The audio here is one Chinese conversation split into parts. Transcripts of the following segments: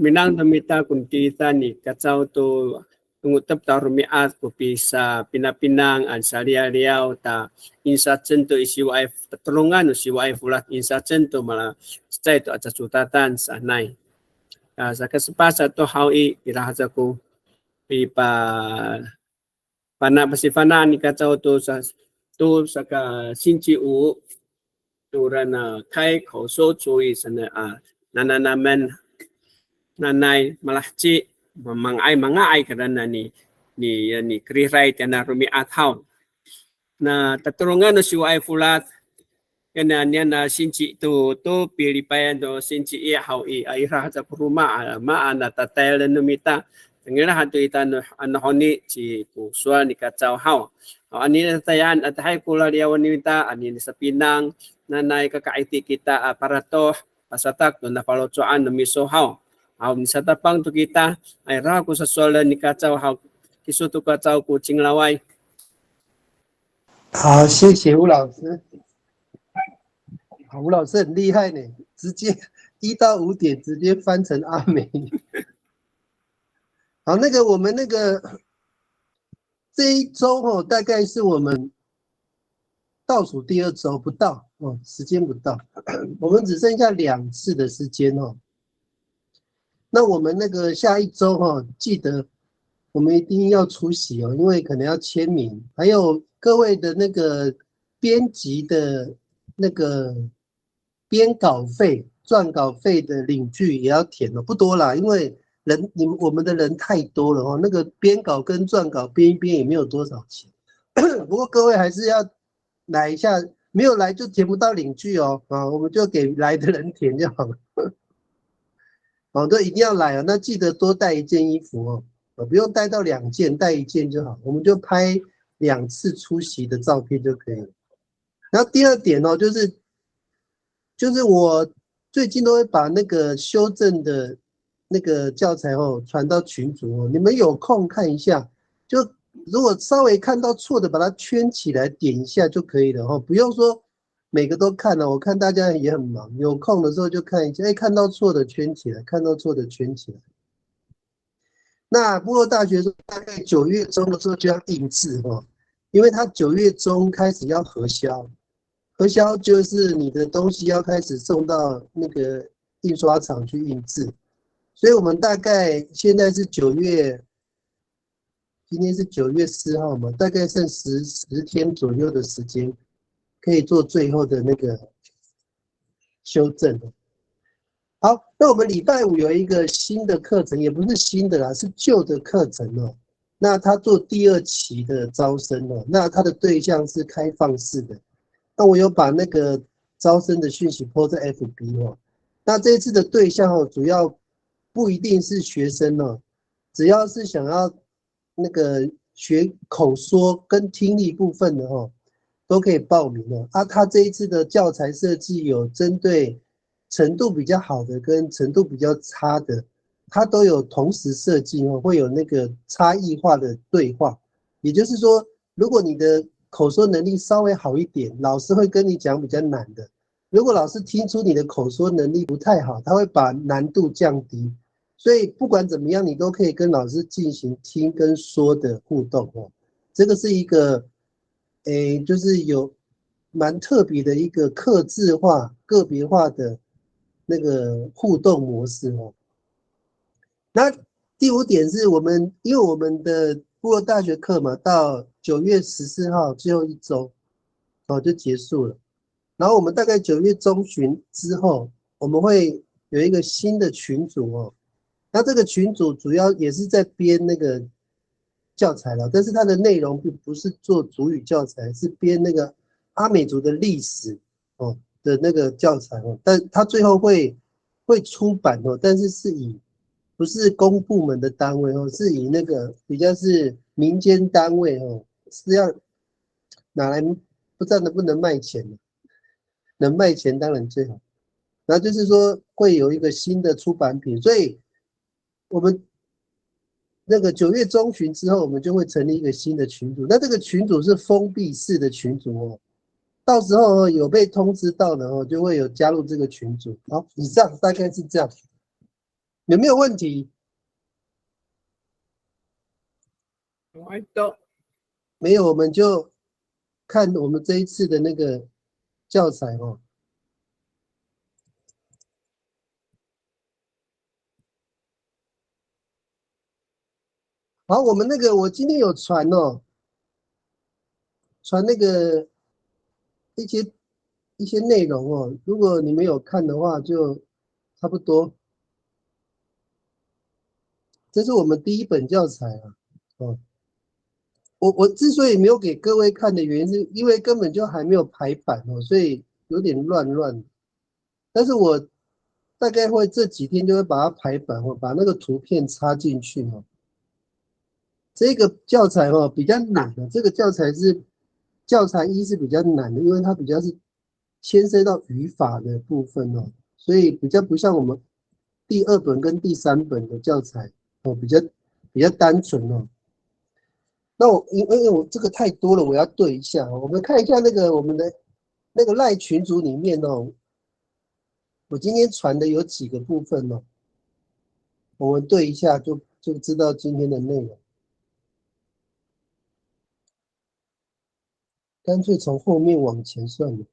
minang namita kung kita ni kacau tu tungutap ta rumiat ko sa pinapinang an sarialiaw ta insa cento isiwai patulungan siwai fulat insa cento mala stay to at sutatan sa nai. Sa kasapasa to how irahasa ko ipa pana pasifana ni kacau tu sa ka sinci u turana kai khẩu số chui sana nananamen nanay malahci mga ay karana ni kriray na rumiat haw na tatulungan no siwa ay fulat kana niya na sinci to pilipayan do sinci haw ay rahat sa kuruma na tatayal na numita ngirahan to itan ano honi si kuswa ni kacau haw ani natayan at hay kula liawan nimita ani sa pinang nanay kakaiti kita aparato pasatak to napalotsoan na misohaw. Sa tapang to kita ay rako sa sola ni kacau haw kisuto kacau ko Qinglawai. 好，谢谢吴老师。好，吴老师很厉害呢，直接1到5点直接翻成阿美。好，我们这一周大概是我们倒数第2周不到时间不到，我们只剩下2次的时间那我们下一周记得我们一定要出席因为可能要签名，还有各位的编辑的编稿费、撰稿费的领据也要填不多啦，因为我们的人太多了编稿跟撰稿编一编也没有多少钱，不过各位还是要来一下，没有来就填不到领据我们就给来的人填就好了。都一定要来那记得多带1件衣服不用带到2件，带1件就好，我们就拍2次出席的照片就可以了。然后第2点就是我最近都会把修正的教材传到群组你们有空看一下，就如果稍微看到错的把它圈起来点一下就可以了不用说每个都看我看大家也很忙，有空的时候就看一下看到错的圈起来，看到错的圈起来。那部落大学大概9月中的时候就要印制因为它9月中开始要核销，核销就是你的东西要开始送到印刷厂去印制，所以我们大概现在是9月，今天是9月4号嘛，大概剩10天左右的时间可以做最后的修正好，那我们礼拜5有一个新的课程，也不是新的啦，是旧的课程那他做第2期的招生那他的对象是开放式的。那我有把招生的讯息 po 在 FB 那这一次的对象主要不一定是学生只要是想要学口说跟听力部分的都可以报名他这一次的教材设计有针对程度比较好的跟程度比较差的，他都有同时设计会有差异化的对话，也就是说如果你的口说能力稍微好一点，老师会跟你讲比较难的，如果老师听出你的口说能力不太好，他会把难度降低，所以不管怎么样你都可以跟老师进行听跟说的互动这个是一个就是有蛮特别的一个客制化个别化的互动模式那第5点是因为我们的部落大学课嘛，到9月14号最后1周就结束了，然后我们大概9月中旬之后，我们会有一个新的群组那这个群组主要也是在编教材了，但是它的内容并不是做族语教材，是编阿美族的历史的教材但它最后会出版但是不是公部门的单位是以比较是民间单位是要拿来不知道能不能卖钱能卖钱当然最好。然后就是说会有一个新的出版品，所以我们9月中旬之后，我们就会成立一个新的群组。那这个群组是封闭式的群组到时候有被通知到的就会有加入这个群组。好，以上大概是这样。有没有问题？没有，我们就看我们这一次的那个教材哦。好，我们那个我今天有传哦，传那个一些内容哦，如果你们有看的话，就差不多。这是我们第一本教材啊，哦，我之所以没有给各位看的原因，是因为根本就还没有排版哦，所以有点乱。但是我大概会这几天就会把它排版哦，把那个图片插进去哦。这个教材哦比较难的，这个教材是教材一是比较难的，因为它比较是牵涉到语法的部分哦，所以比较不像我们第二本跟第三本的教材哦，比较单纯哦。那因为我这个太多了，我要对一下哦。我们看一下那个我们的那个赖群组里面哦，我今天传的有几个部分哦，我们对一下就知道今天的内容。干脆从后面往前算了，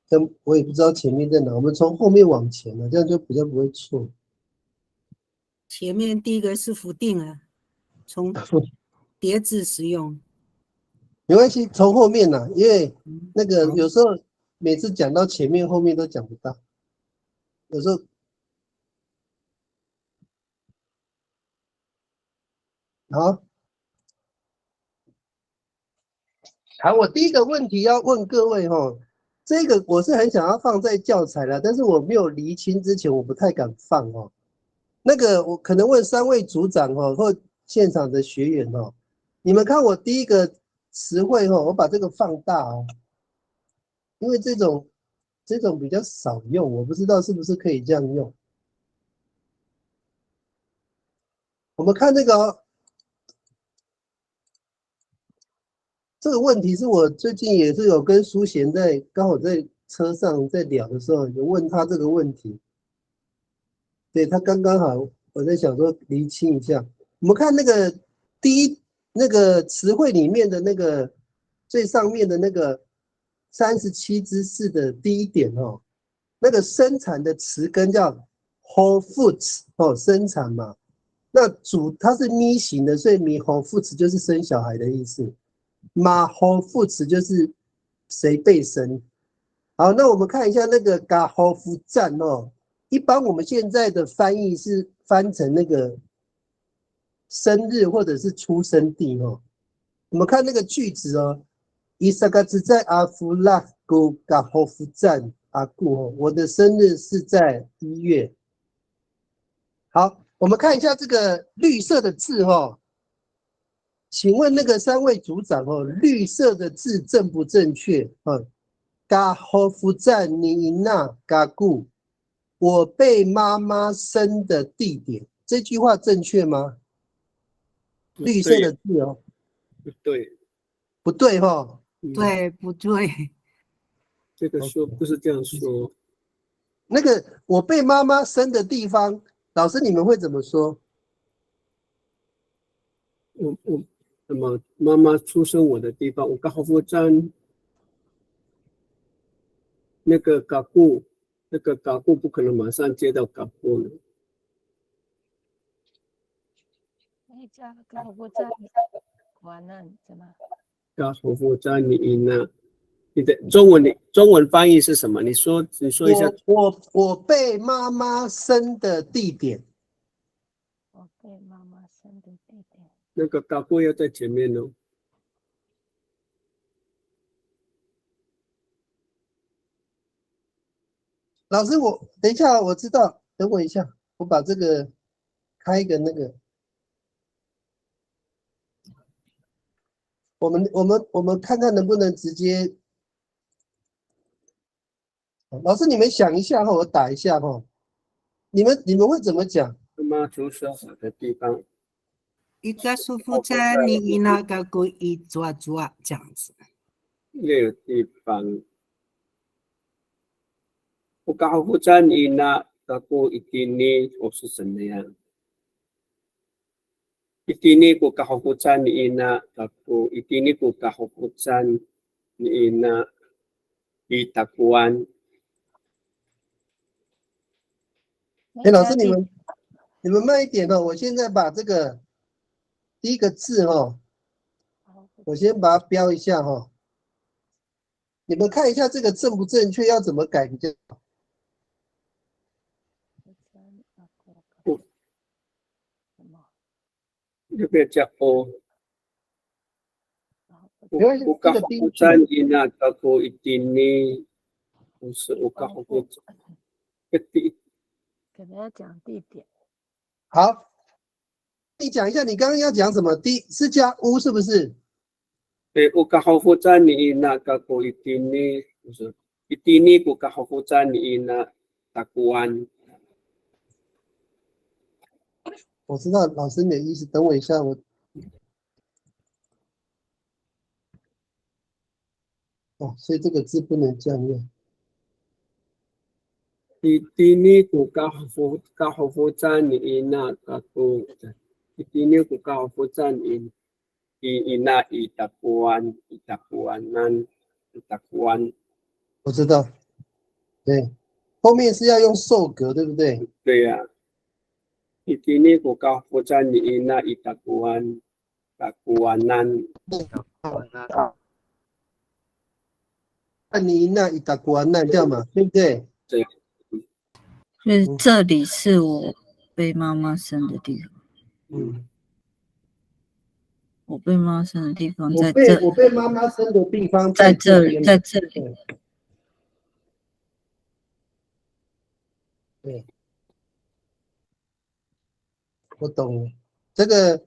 但我也不知道前面在哪，我们从后面往前了，这样就比较不会错。前面第一个是否定啊，从叠字使用。没关系，从后面啦，因为那个好有时候每次讲到前面，后面都讲不到，有时候好。好，我第一个问题要问各位哦，这个我是很想要放在教材的，但是我没有厘清之前，我不太敢放哦。那个我可能问三位组长哦，或现场的学员哦，你们看我第一个词汇哦，我把这个放大哦，因为这种比较少用，我不知道是不是可以这样用。我们看这个哦，这个问题是我最近也是有跟苏贤刚好在车上在聊的时候，有问他这个问题。对，他刚刚好，我在想说厘清一下。我们看那个第一那个词汇里面的那个最上面的那个37之4的第一点哦，那个生产的词根叫 whole foods 哦，生产嘛。那它是咪形的，所以咪 whole foods 就是生小孩的意思，马 whole foods 就是谁被生。好，那我们看一下那个嘎 whole food 站哦。一般我们现在的翻译是翻成那个生日或者是出生地哦。我们看那个句子哦，伊萨嘎兹在阿弗拉古嘎霍夫站阿古哦，我的生日是在1月。好，我们看一下这个绿色的字哦，请问那个三位组长哦，绿色的字正不正确？嘎霍夫站尼纳嘎古。我被妈妈生的地点，这句话正确吗？绿色的字哦，不对，不对哈。对不对？这个说不是这样说。那个我被妈妈生的地方，老师你们会怎么说？我那么妈妈出生我的地方，我刚好负站那个嘎固，那个嘎固不可能马上接到嘎固了。那家刚好不在完了，怎么？嘎好负站你赢了。你的中文翻译是什么？你说一下。我被妈妈生的地点。我被妈妈生的地点。那个嘎固要在前面哦。老师，我等一下，我知道，等我一下，我把这个开一个那个。我们看看能不能直接。老师，你们想一下哈，我打一下哈。你们会怎么讲？妈妈出生我的地方。一个舒服在你那个故意抓这样子。那个地方，我刚好在你那 kaku itini osu senaya. Itini ku kahukutan ni ina kaku itini ku kahukutan ni ina itakuan. 哎，老师你们慢一点哦，我现在把这个第一个字哦，我先把它标一下哈。你们看一下这个正不正确，要怎么改比较好？这个叫 o。没关系，这个第一句 Ukahukutan ina kaku itini osu ukahukutan. 可能要讲地点。好，你讲一下，你刚刚要讲什么？是加乌是不是？ Ukahukutan ni ina kaku itini osu itini ku kahukutan ni ina takuan. 我知道老师你的意思，等我一下，所以这个字不能这样用。 Itini ku kahukutan ni ina kaku itini ku kahukutan ina itakuanan. 我知道，对，后面是要用受格，对不对？对呀、啊。Itini ku kahukutan ni ina itakuanan. 按你那一打国那这样嘛，对不对？对。所以这里是我被妈妈生的地方。嗯，我被妈妈生的地方在我被妈妈生的地方在这里，里，在这里。对，我懂了。这个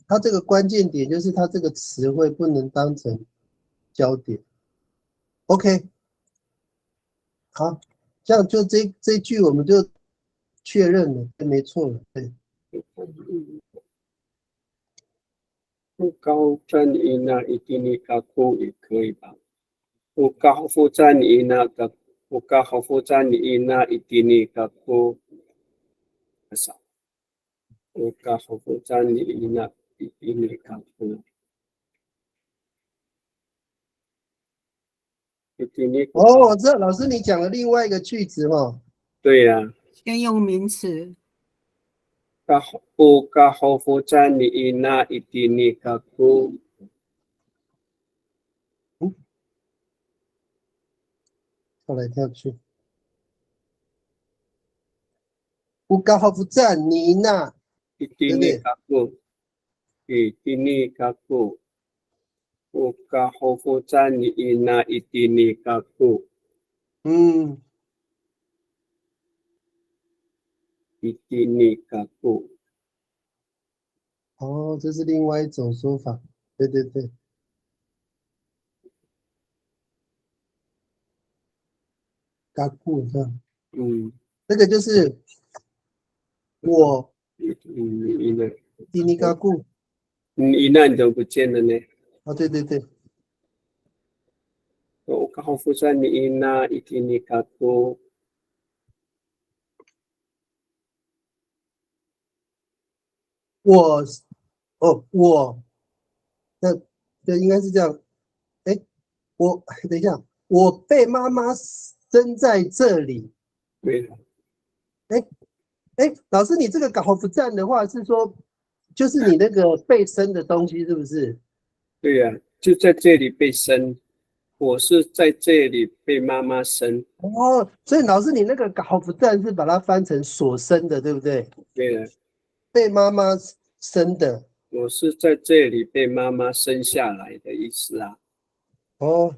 它这个关键点就是它这个词汇不能当成焦点。OK， 好，这样就这句我们就确认了，没错了，对。 Ukahukutan ina itini kaku 也可以吧 ？Ukahukutan ina itini kaku 少。Ukahukutan ina itini kaku itini。哦，我知道，老师你讲了另外一个句子哦。对呀、啊。先用名词。 Ukahukutan ina itini kaku。跳来跳去。Ukahukutan ina itini kaku itini kaku。Ukahukutan ina itini kaku。itini kaku。哦，这是另外一种说法。对对对。kaku 是吧？这个就是我。ini kaku。ina 你都不见了呢。哦，对对对。Ukahukutan ina itini kaku。 我，那应该是这样。哎，等一下，我被妈妈生在这里。对了。老师，你这个搞不赞的话是说，就是你那个被生的东西是不是？对呀、啊，就在这里被生，我是在这里被妈妈生。哦，所以老师，你那个搞不赞是把它翻成所生的，对不对？对了。 被妈妈生的，我是在这里被妈妈生下来的意思啊。哦。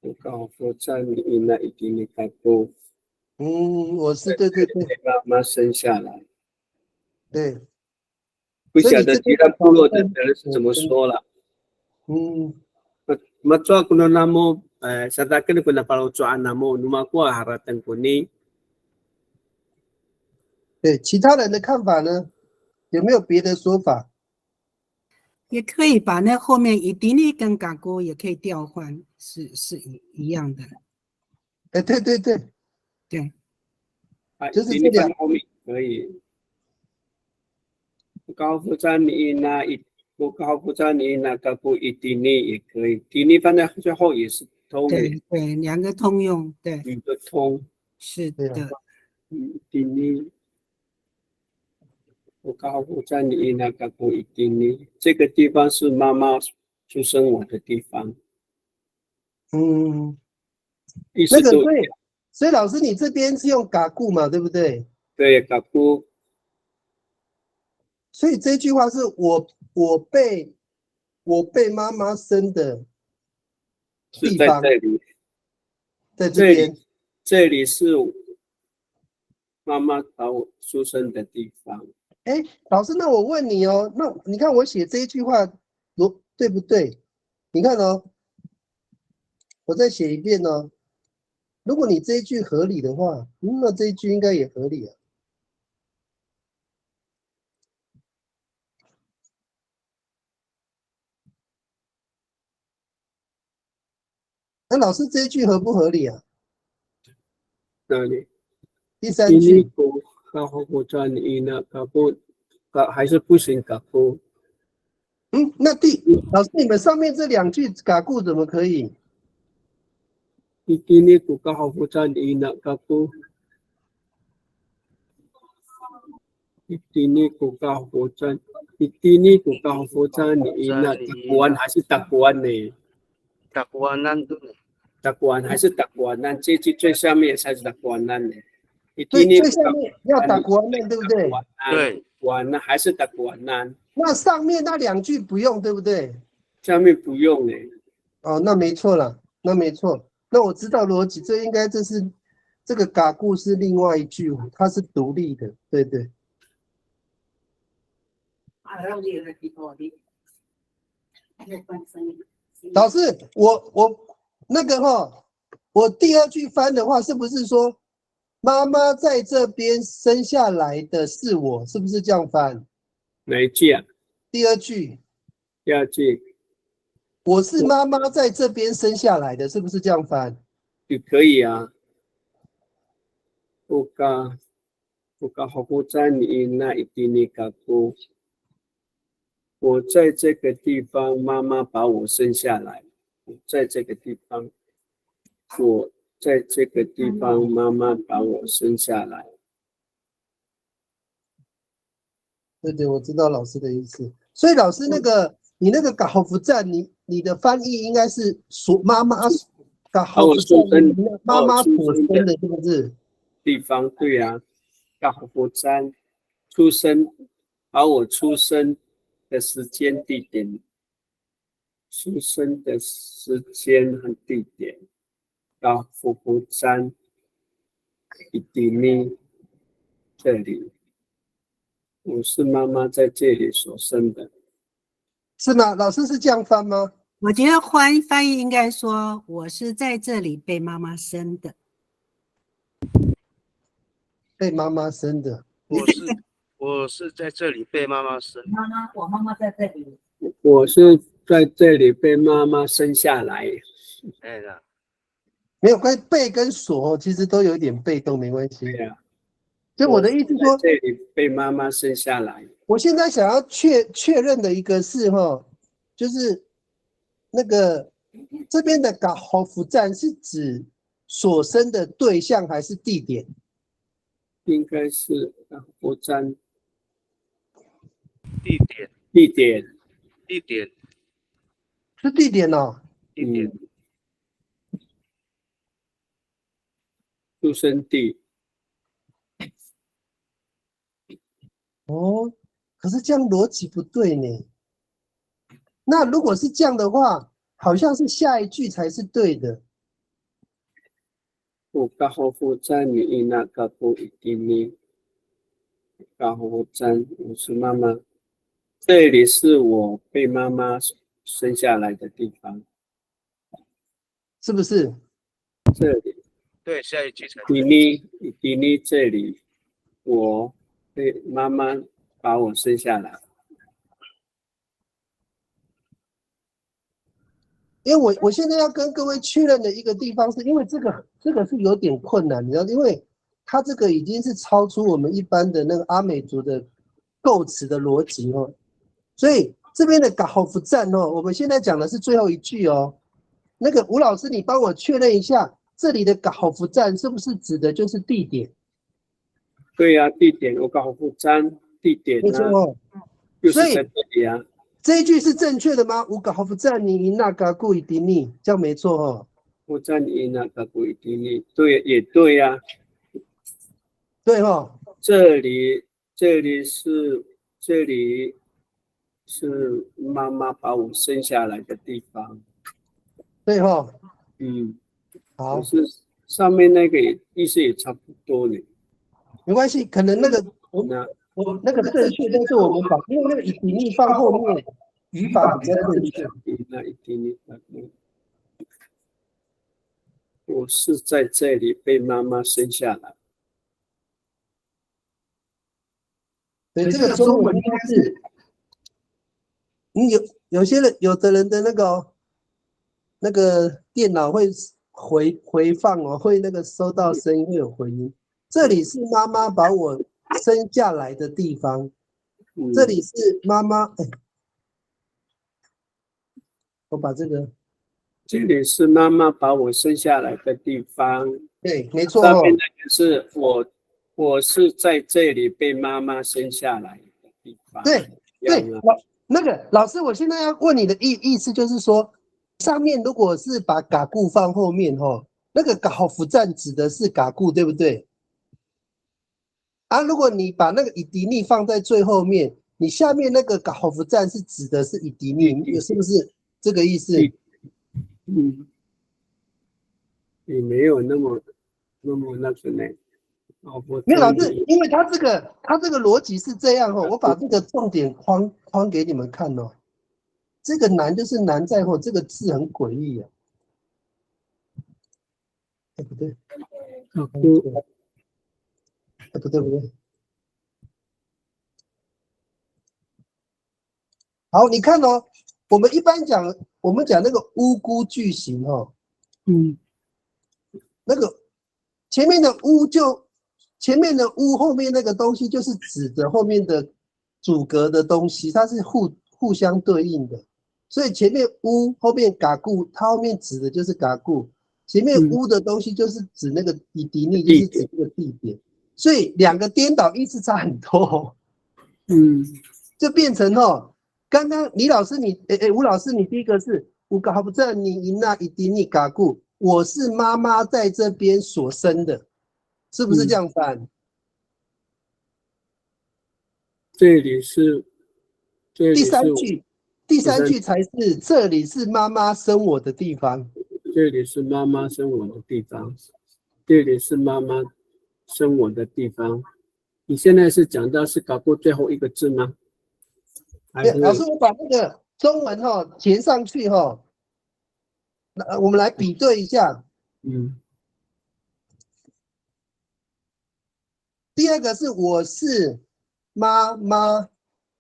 Ukahukutan ina itini kaku。我是对对对。被妈妈生下来。对。不晓得其他部落的人是怎么说了。Matua kuna namo sadakan kuna palaucuan namo numakua haratan kuni。 对，其他人的看法呢？有没有别的说法？也可以把那后面以迪尼跟嘎锅也可以调换，是一样的。对对对，对，啊，就是你这两放后面可以。高负担你那一不高负担你那个不一定你也可以，底你放在最后也是通的，对对，两个通用，对，一个通，是对啊的，底你不高负担你那个不一定你，这个地方是妈妈出生我的地方，嗯，意思都所以老师你这边是用嘎固嘛，对不对？对，搞不所以这句话是我被妈妈生的是在地方，这里，在这边。这里是妈妈把我出生的地方，哎，老师，那我问你哦，那你看我写这一句话对不对？你看哦，我再写一遍哦。如果你这一句合理的话，那这一句应该也合理啊。那老师这一句合不合理啊？那里。第三第一句，步搞好不专一呢，搞还是不行搞不。那老师你们上面这两句嘎固怎么可以？第一步搞好不专一呢，搞不。第一步搞好不专，第一步搞好不专一呢，答案还是答案呢？答案答案还是答案呢？这句最下面才是答案呢。对，最下面要打国安难，对不对？对，完了还是答案呢？那上面那两句不用，对不对？下面不用呢。哦，那没错了，那没错。那我知道逻辑，这是这个嘎固是另外一句，它是独立的，对对。老师，我那个我第二句翻的话，是不是说妈妈在这边生下来的是我？是不是这样翻？哪一句啊？第二句，第二句我是妈妈在这边生下来的，是不是这样翻？也可以啊。不搞好不在你那一定你搞不。我在这个地方，妈妈把我生下来。我在这个地方，我在这个地方，妈妈把我生下来。对对，我知道老师的意思。所以老师你那个搞好不站，你的翻译应该是妈妈搞好不站，妈妈所生的，是不是？地方对啊，搞好不站，出生，把我出生的时间地点，出生的时间和地点，搞好不站，一定呢这里。我是妈妈在这里所生的，是吗？老师是这样翻吗？我觉得翻译应该说我是在这里被妈妈生的。被妈妈生的。我是在这里被妈妈生。我妈妈在这里。我是在这里被妈妈生下来。哎呀，没有关系，被跟所其实都有点被动，没关系。对呀，就我的意思说，这里被妈妈生下来。我现在想要确认的一个是就是那个这边的搞好服站是指所生的对象还是地点？应该是火站地点是地点哦。出生地。哦，可是这样逻辑不对呢。那如果是这样的话，好像是下一句才是对的。我刚好火站你那个不一定呢。刚好火站，我是妈妈，这里是我被妈妈生下来的地方，是不是？这里。对，下一句才迪尼这里，我被妈妈把我生下来。因为我现在要跟各位确认的一个地方是，因为这个是有点困难，你知道，因为它这个已经是超出我们一般的那个阿美族的构词的逻辑哦，所以这边的嘎吼夫赞哦，我们现在讲的是最后一句哦。那个吴老师，你帮我确认一下，这里的嘎吼夫赞是不是指的就是地点？对呀、地点我搞不沾地点啊，没错哦，就是在这里啊。这一句是正确的吗？无嘎吼夫赞你那嘎故意顶你，这样没错哦。不沾你那个不一定你对，也对呀、对哦，这里是妈妈把我生下来的地方。对哦，可好，是上面那个意思也差不多呢。没关系，可能那个那我那个正确，但是我们把因为那个以比例放后面，语法比较正确。那一定你我是在这里被妈妈生下来。对，这个中文应该是，有些人有的人的那个电脑会回放哦，会那个收到声音会有回音。这里是妈妈把我生下来的地方，这里是妈妈，我把这个，这里是妈妈把我生下来的地方。对，没错哦上面，那个是我是在这里被妈妈生下来的地方。对对，那个老师，我现在要问你的意思就是说，上面如果是把嘎固放后面哦，那个嘎好福站指的是嘎固，对不对？啊，如果你把那个以迪尼放在最后面，你下面那个嘎好福站是指的是以迪尼，是不是这个意思？也没有那么那个呢。没有老师，因为他这个逻辑是这样哦，我把这个重点框给你们看哦。这个难就是难在哦，这个字很诡异啊。不对，不对。好，你看哦，我们一般讲那个乌孤句型哦，那个前面的乌后面那个东西就是指着后面的阻隔的东西，它是互相对应的，所以前面乌后面嘎固，它后面指的就是嘎固，前面乌的东西就是指那个以迪尼，就是指这个地点，所以两个颠倒意思差很多，就变成哦，刚刚李老师吴老师你第一个是乌嘎不在你赢那以迪尼嘎固，我是妈妈在这边所生的。是不是这样翻？这里是第三句才是这里是妈妈生我的地方。这里是妈妈生我的地方，这里是妈妈生我的地方。你现在是讲到是搞过最后一个字吗？老师，我把那个中文填上去我们来比对一下。第二个是我是妈妈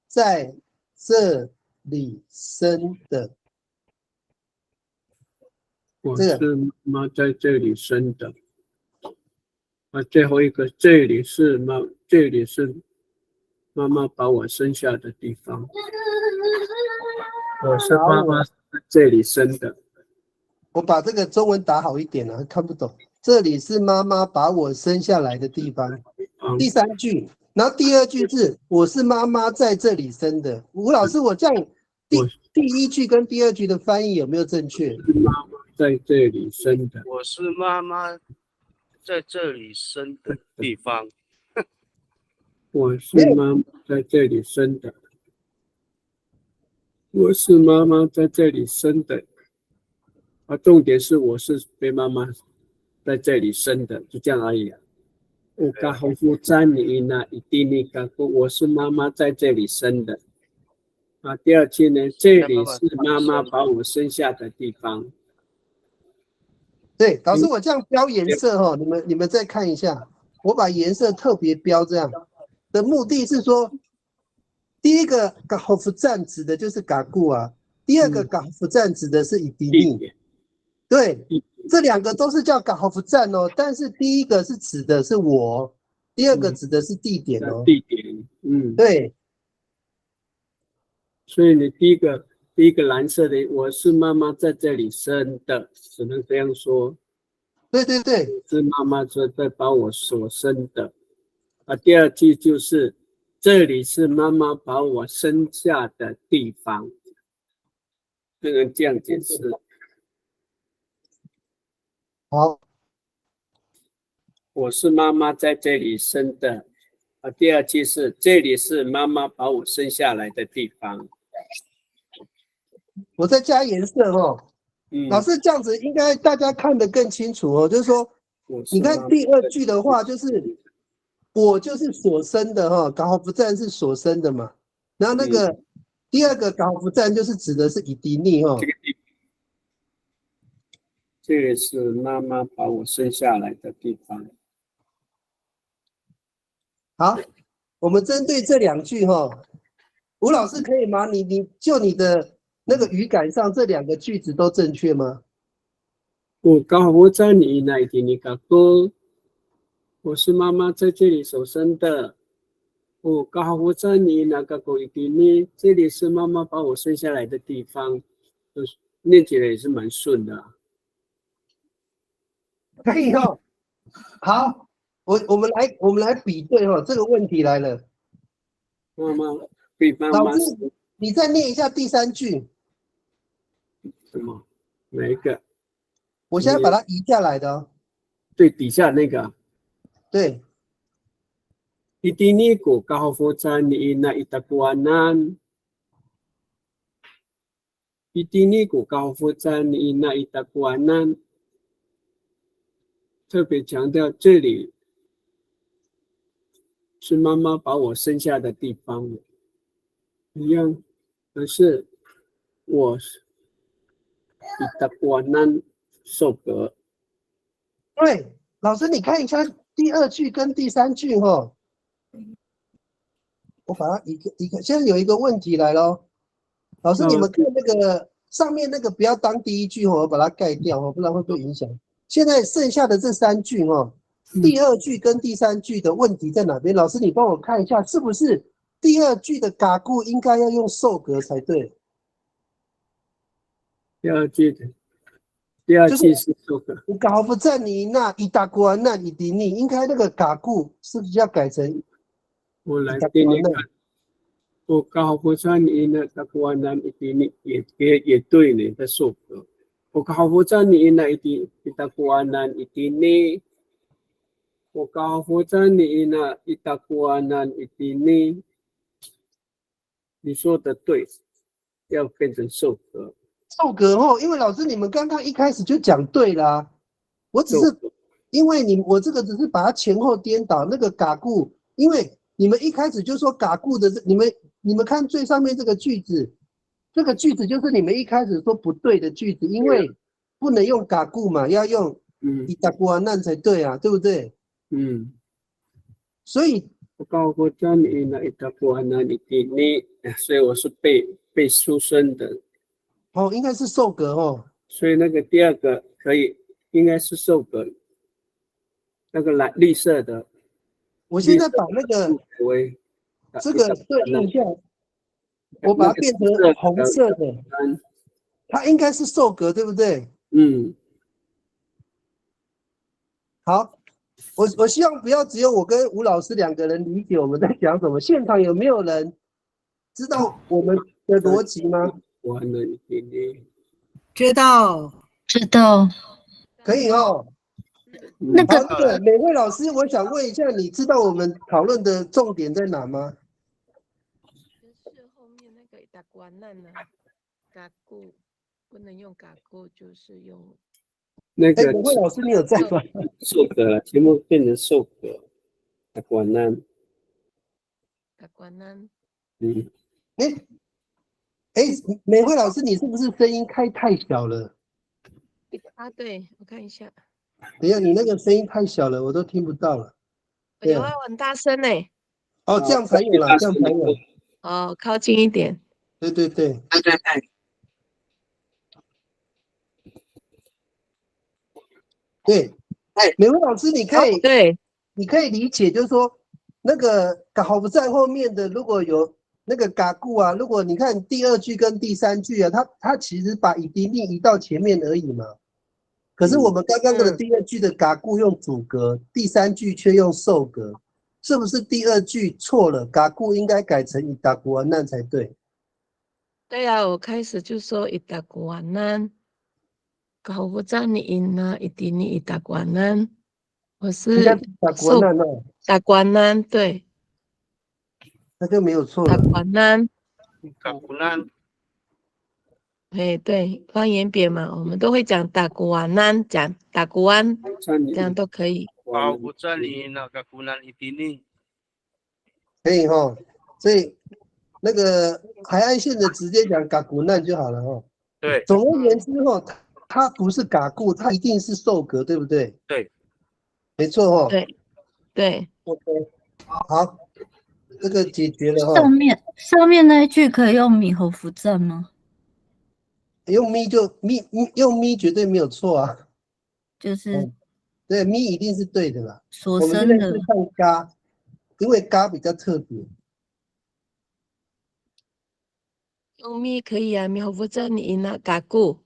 在这里生的，我是妈妈在这里生的。最后一个这里是妈妈把我生下的地方。我是妈妈在这里生的。我把这个中文打好一点了，看不懂。这里是妈妈把我生下来的地方。第三句，然后第二句是我是妈妈在这里生的。吴老师，我这样第一句跟第二句的翻译有没有正确？是妈妈在这里生的。我是妈妈在这里生的地方。我是妈妈在这里生的。我是妈妈在这里生的。重点是我是被妈妈在这里生的，就这样而已啊。我刚好夫占你那一定那个，我是妈妈在这里生的。第二句呢，这里是妈妈把我生下的地方。对，老师，我这样标颜色你们再看一下，我把颜色特别标这样的目的是说，第一个嘎夫占指的就是嘎固啊，第二个嘎夫赞指的是以迪尼，地点，对，这两个都是叫嘎夫赞哦，但是第一个是指的是我，第二个指的是地点哦。地点，对，所以你第一个蓝色的，我是妈妈在这里生的，只能这样说。对对对，是妈妈在把我所生的。第二句就是这里是妈妈把我生下的地方，不能这样解释。好，我是妈妈在这里生的。第二句是这里是妈妈把我生下来的地方。我再加颜色哦。老师这样子应该大家看得更清楚哦，就是说，你看第二句的话，就是我就是所生的哈，嘎豪夫赞是所生的嘛，然后那个第二个嘎豪夫赞就是指的是以迪尼哈。这个是妈妈把我生下来的地方。好，我们针对这两句哈，吴老师可以吗？你就你的那个语感上，这两个句子都正确吗？我嘎我在你那一点你嘎哥，我是妈妈在这里所生的。我嘎我在你那个狗一点你，这里是妈妈把我生下来的地方，念起来也是蛮顺的。可以哦。好，我们来比对哈，这个问题来了。妈妈比妈妈老师，你再念一下第三句。什么？哪一个？我现在把它移下来的哦。对，底下那个。对。Itini ko kahafutan ni ina itakuanan. Itini ko kahafutan ni ina itakuanan. 特别强调这里是妈妈把我生下的地方，一样，可是我itakuanan受格。对，老师你看一下第二句跟第三句哈。我把它一个，现在有一个问题来咯。老师，你们看那个上面那个不要当第一句哦，我把它盖掉哦，不然会被影响。现在剩下的这三句哦，第二句跟第三句的问题在哪边？老师，你帮我看一下，是不是第二句的嘎固应该要用受格才对？第二句是受格。嘎不在你那伊达瓜那伊迪尼，应该那个嘎固是不是要改成？我来给你看，我刚好不在你那达古安南一点也对呢，在受格。我刚好不在你那一点达古安南一点呢，我刚好不在你那一达古安南一点呢。你说的对，要变成受格。受格哦，因为老师你们刚刚一开始就讲对啦，我只是因为我这个只是把它前后颠倒，那个嘎固，因为。你们一开始就说嘎固的，你们看最上面这个句子，这个句子就是你们一开始说不对的句子，因为不能用嘎固嘛，要用伊达古安难才对啊，对不对？所以我告诉家里那伊达古安难你，所以我是被出生的。哦，应该是受格哦。所以那个第二个可以应该是受格，那个绿色的。我现在把那个这个对应一下，我把它变成红色的，它应该是受格，对不对？好，我希望不要只有我跟吴老师两个人理解我们在讲什么。现场有没有人知道我们的逻辑吗？完了一点点，知道，可以哦。那个美惠老师，我想问一下，你知道我们讨论的重点在哪吗？就是后面那个打关难呢，嘎固不能用嘎固，就是用那个。美惠老师，你有在吗？受格，全部变成受格，打关难。打关难。美惠老师，你是不是声音开太小了？啊，对，我看一下。等一下，你那个声音太小了，我都听不到了。有啊，我很大声呢。哦，这样才有啦，这样才有。哦，靠近一点。对。对，美惠老师，你可以对，理解，就是说那个好不在后面的，如果有那个嘎固啊，如果你看第2句跟第3句啊，它其实把以迪利移到前面而已嘛。可是我们刚刚的第2句的嘎固用主格，第3句却用受格，是不是第2句错了？嘎固应该改成以达古完难才对。对啊，我开始就说伊达古瓦南，搞不知你赢呢，一定你伊达古瓦南，我应该是是达古完难哦，达古瓦南，对，那就没有错了。达古瓦南，嘎古兰，哎，对，方言别嘛，我们都会讲达古瓦南，讲达古湾，这样都可以。高不占你那嘎古兰一定呢？可以哈，所以那个海岸线的直接讲嘎古难就好了哈。对总而言之哈，它不是嘎固，它一定是受格，对不对？对，没错哈。对对， OK，好，这个解决了上哈。面那一句可以用猕猴符赞吗？用咪就咪用咪绝对没有错啊。就是对，咪一定是对的啦。所我们现生的在是看嘎，因为嘎比较特别。用咪可以啊，咪好不知你赢了嘎固，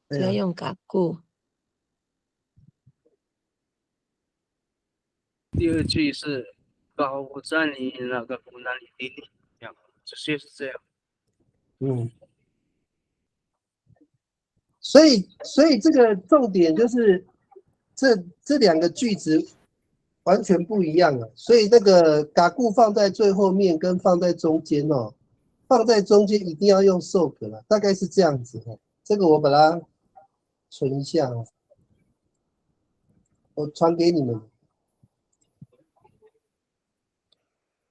就对啊，要用嘎固。第2句是高不占你那嘎古兰一定呢？这样，直接是这样。嗯。所以这个重点就是这2个句子完全不一样了。所以那个嘎固放在最后面跟放在中间哦，放在中间一定要用受格了，大概是这样子哦。这个我把它存一下哦，我传给你们。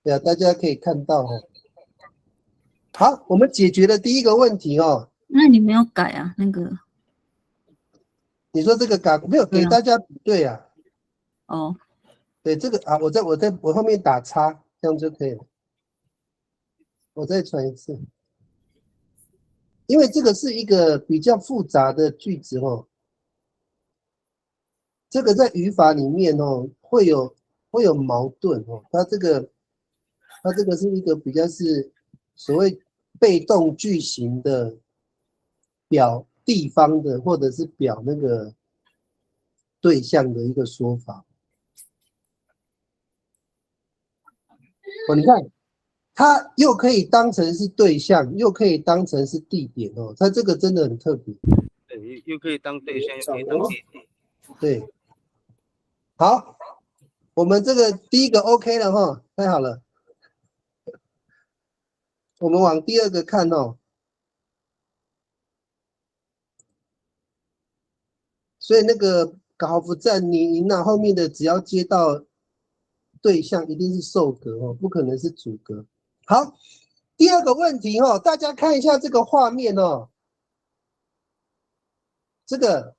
对啊，大家可以看到哦。好，我们解决了第1个问题哦。那你没有改啊？那个你说这个嘎固没有给大家比对啊？哦，对，这个啊，我后面打叉，这样就可以了。我再传一次，因为这个是一个比较复杂的句子哦。这个在语法里面哦，会有矛盾哦。它这个是一个比较是所谓被动句型的表地方的，或者是表那个对象的一个说法。哦，你看，它又可以当成是对象，又可以当成是地点哦。它这个真的很特别。对，又可以当对象，又可以当地点。对，好，我们这个第1个 OK 了哈，太好了。我们往第2个看哦。所以那个搞不占你赢那后面的只要接到对象，一定是受格哦，不可能是主格。好，第2个问题哦，大家看一下这个画面哦，这个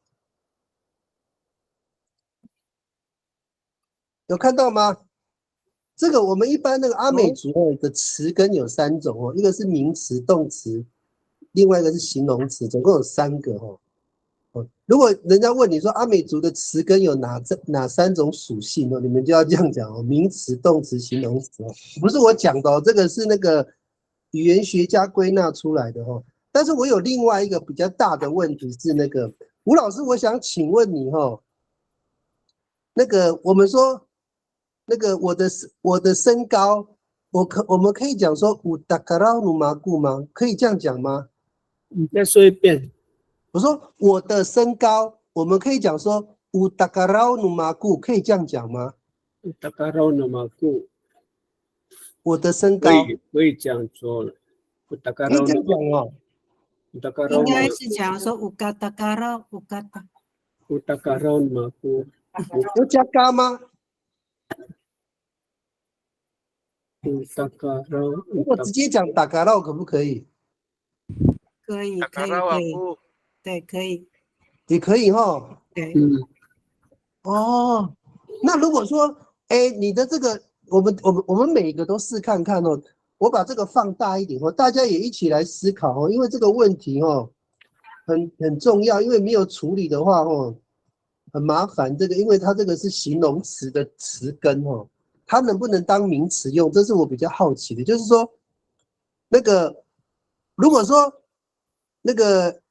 有看到吗？这个我们一般那个阿美族的词根有3种哦，一个是名词、动词，另外一个是形容词，总共有3个哦。如果人家问你说阿美族的词根有哪3种属性哦，你们就要这样讲哦，名词、动词、形容词哦，不是我讲的哦，这个是那个语言学家归纳出来的哦。但是我有另外一个比较大的问题是那个吴老师，我想请问你哦，那个我们说那个我的身高，我们可以讲说有达卡拉努马固吗？可以这样讲吗？你再说一遍。我说我的身高，我们可以讲说有达卡拉努马固，可以这样讲吗？大概绕那么固，我的身高可以这样说了。大概绕可以这样讲哦。大概绕应该是讲说乌嘎达嘎拉乌嘎达，大概绕那么固，要加嘎吗？大概绕。如果直接讲达卡拉可不可以？可以嘎嘎拉瓦可以可以，布，对，可以，也可以哈。对，哦，那如果说，哎，你的这个，我们每个都试看看哦。我把这个放大一点哦，大家也一起来思考哦，因为这个问题哦，很重要，因为没有处理的话哦，很麻烦，这个因为它这个是形容词的词根哦，它能不能当名词用？这是我比较好奇的，就是说，那个如果说那个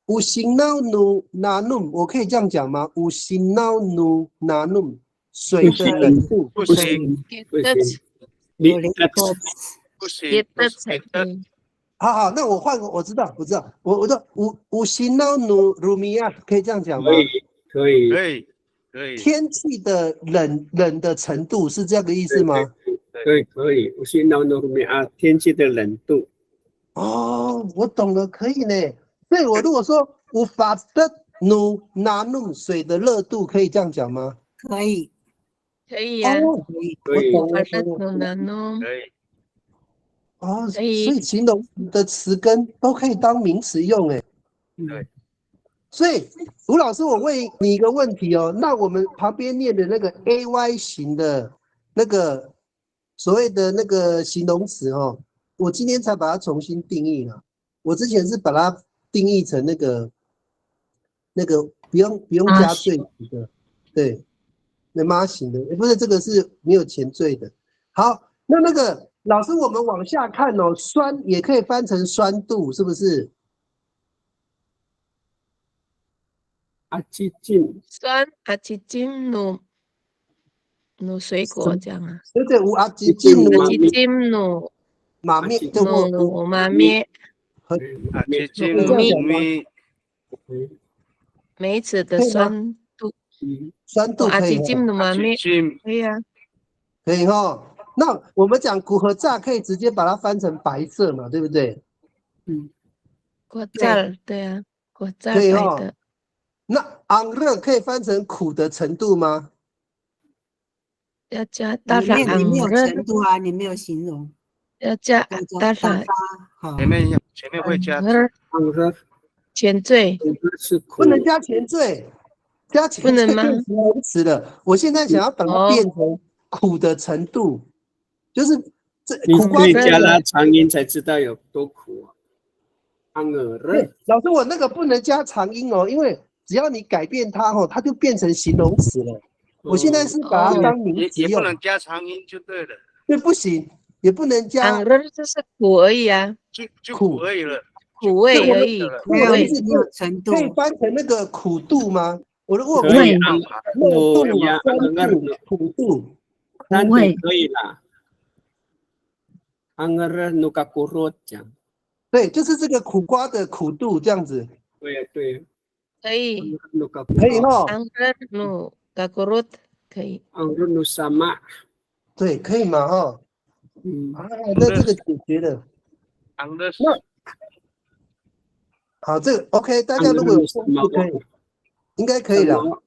五行闹努拿努，我可以这样讲吗？五行闹努拿努，水的冷度不行，不得行，你不行，给的不是给的，才可以。好，那我换个，我知道，我说五行闹努鲁米亚，可以这样讲吗？可以，可以，可以，天气的冷的程度是这个意思吗？可以，我是闹努米啊，天气的冷度。哦，我懂了，可以呢。所以我如果说无法的努拿努水的热度，可以这样讲吗？可以，可以呀，哦，可以，我懂了，把它弄拿弄，可以，哦，可以所以形容词的词根都可以当名词用，哎。对，所以吴老师，我问你一个问题哦，那我们旁边念的那个 AY 型的那个所谓的那个形容词哦，我今天才把它重新定义了。我之前是把它定义成那个不用加罪的，对，那妈型的，不是这个是没有前缀的。好，那个老师，我们往下看哦，酸也可以翻成酸度，是不是？啊，激进，酸啊，去浸弄水果这样啊，对对，有阿吉进有入去浸弄马面，对不？弄妈咩，啊，接近有蜜米，梅子的可以吗酸度，酸度可以哦，啊去浸弄妈咩，接可以啊，可以哦。那我们讲古和炸可以直接把它翻成白色嘛，对不对？果汁对啊，果汁可以哦白的，那昂热可以翻成苦的程度吗？要加大里拉面没有昂热，程度啊，你没有形容，要加要大拉加打发，好，前面会加昂热前缀，是苦不能加前缀，加前不能吗缀变形容词了。我现在想要把它变成苦的程度，就是这你苦瓜的可以加拉长音才知道有多苦啊。安尔对热，老师，我那个不能加长音哦，因为只要你改变它哦，它就变成形容词了。我现在是把它当名词用，也不能加长音就对了，对，不行，也不能加昂热就是苦而已啊，就苦而已了，苦味而已，苦味没有没有程度可，以翻成那个苦度吗？我如果可以会安热度我呀，酸安度、苦度，单独不会可以啦。安热努卡古罗讲，对，就是这个苦瓜的苦度这样子，对，可以，努卡可以哈、昂热努嘎古鲁可以，安热努萨玛，对，可以嘛哈、啊，那这个解决了。昂的那好，这个 OK，大家如果有兴趣可以，应该可以了。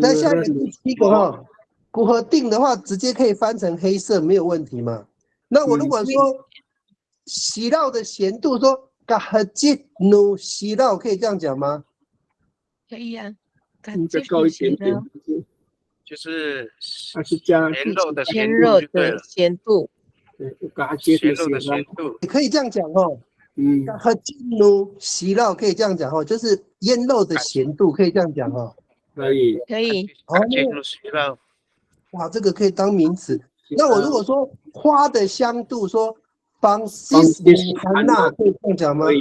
那下一个第七个哈，古和定的话，直接可以翻成黑色，没有问题嘛。那我如果说喜酪的咸度，说嘎和吉努喜酪，可以这样讲吗？可以啊，再高一点点，就是还是加咸肉的咸鲜肉度就对了的，咸度，嘎接咸肉的咸度，也可以这样讲哦。嗯，嘎和吉努喜酪可以这样讲哦，就是腌肉的咸度，可以这样讲哦。可以，可以，进入洗到哇，这个可以当名词。那我如果说花的香度，说方西斯汉娜，可以这样讲吗？可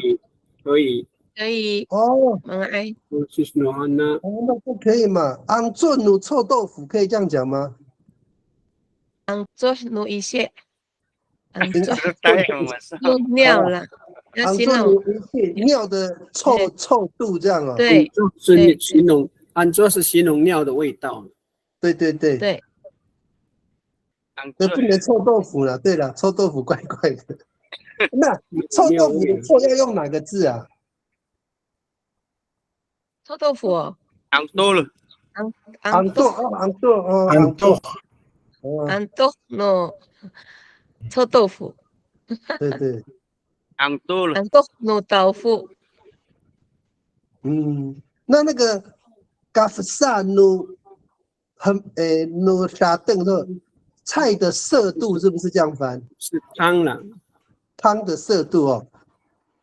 以，可以，哦，蛮爱，西斯诺汉娜，哦，那不可以嘛？昂做努臭豆腐可以这样讲吗？做努一些，这做个待会晚上用尿了，要昂做形容，努一切尿的臭度这样哦。对是形容，安做是形容尿的味道。对对对，对，那不能臭豆腐了。对了，臭豆腐怪怪的。那臭豆腐的臭要用哪个字啊？臭豆腐哦，昂多了，昂豆哦，昂豆哦，昂豆。昂豆no，臭豆腐，对对，昂多了，昂豆 no 豆腐，那个咖啡萨努努沙邓的菜的色度是不是这样翻？是汤了，汤的色度哦。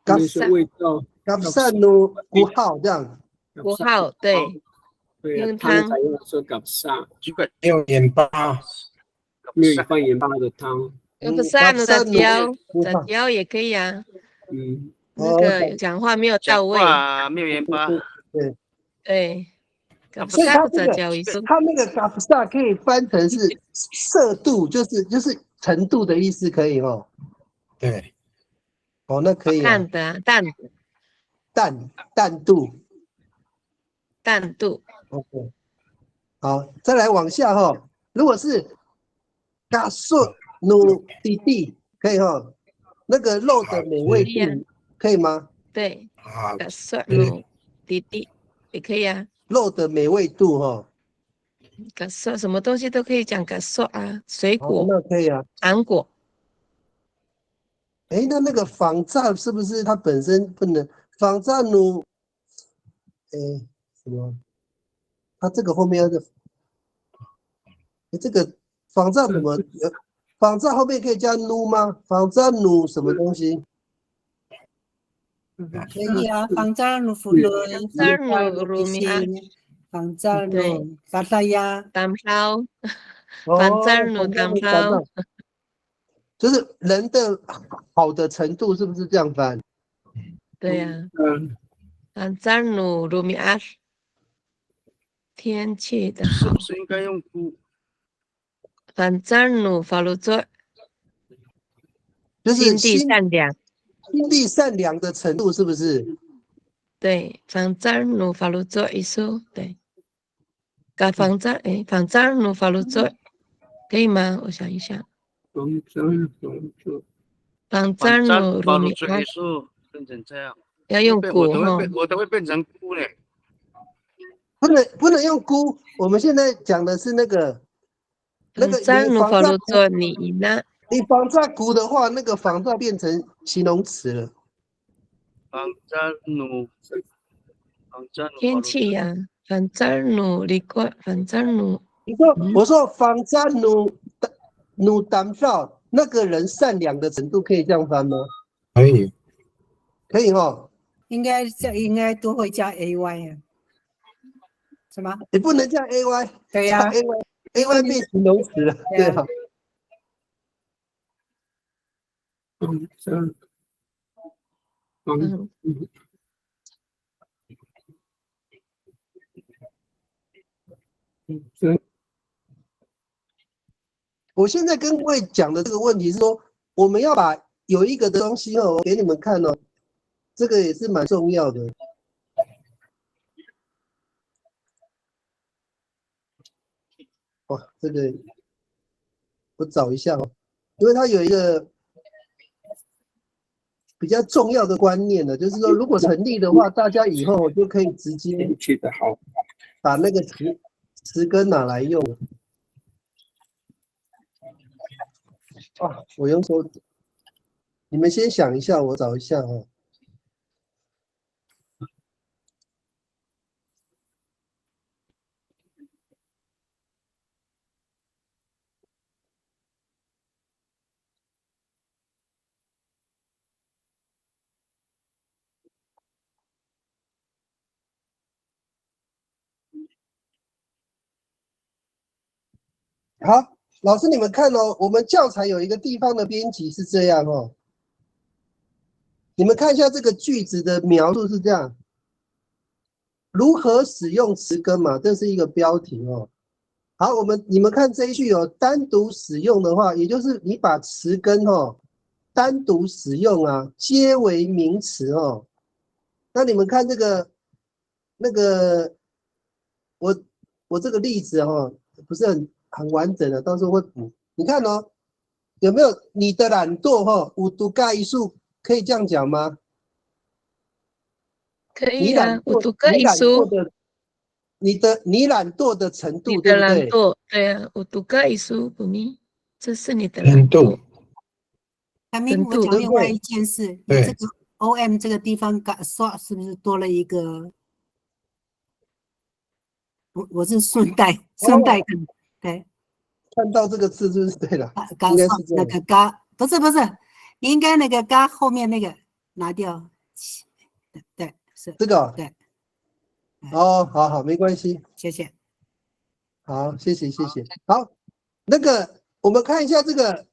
那是味道，嘎萨努古号这样，国号对，对啊，用汤汤才用说嘎萨，没有盐巴，没有放盐巴的汤。用个萨努杂交，古号，杂交也可以啊。嗯，那个讲话没有到讲位，话没有盐巴，对，对，搞不所以它不杂这个交一说，它那个嘎萨可以翻成是色度，就是程度的意思，可以哦。对，哦，那可以啊，淡的啊淡度。淡度， OK，好，再来往下哈。如果是嘎顺努弟弟，可以哈。那个肉的美味可以啊度可以吗？对，啊，嘎算努弟弟也可以啊，肉的美味度哈。嘎算什么东西都可以讲嘎算啊，水好，果、那可以啊。糖果，哎，那个仿炸是不是它本身不能仿炸努？哎，什么？它这个后面要是，这个仿炸怎么？仿炸后面可以加努吗？仿炸努什么东西？可以啊，仿扎努弗伦，扎努鲁米亚，仿扎对努法达亚，蛋烧，哦，反炸努仿炸蛋努反烧，炸就是人的好的程度，是不是这样翻？对呀，嗯，反炸努鲁米亚，天气的好是不，是应该用菇？反炸努法鲁佐，就是心地善良，心地善良的程度，是不是？对，反炸努法鲁佐一说，对，嘎反炸努法鲁佐可以吗？我想一下，防脏防做，反炸反努鲁米战保鲁这亚一束变成这样，要用我骨哈，都会变成菇嘞。不能用菇。我们现在讲的是那个反炸你努法仿炸菇，鲁佐你赢了。你仿炸菇的话，那个仿炸变成形容词了。反战努天气呀、反正努力过，反正努你说，我说仿炸努胆少，那个人善良的程度可以这样翻吗？可以，可以哈，应该都会加 ay 啊，什么？你不能叫 ay，对呀、叫 ay 变形容词了，对啊。防脏防嗯脏我现在跟各位讲的这个问题是说，我们要把有一个的东西哦，我给你们看哦，这个也是蛮重要的。哇，这个我找一下哦，因为它有一个比较重要的观念呢，就是说，如果成立的话，大家以后就可以直接天气的好，把那个词根拿来用。啊，我用手指，你们先想一下，我找一下哦。好，老师你们看哦，我们教材有一个地方的编辑是这样哦。你们看一下这个句子的描述是这样：如何使用词根嘛，这是一个标题哦。好，你们看这一句哦，单独使用的话，也就是你把词根哦单独使用啊，皆为名词哦。那你们看这个我这个例子哦，不是很完整的，到时候会补。你看哦，有没有你的懒惰哈？五度盖一数可以这样讲吗？可以啊，我读个你懒一书，惰的，你懒惰的程度你的对不对？懒惰，对啊，我读个一书，不咪，这是你的程度懒惰，还没我程度讲另外一件事，你对这个 OM 这个地方刷是不是多了一个？我是顺带跟对看到这个字是不是对了？嘎应该刷那是这样。个嘎不是，你应该那个嘎后面那个拿掉，对是这个哦对，哦，好好，没关系，谢谢。好，谢谢谢谢。好，那个我们看一下这个，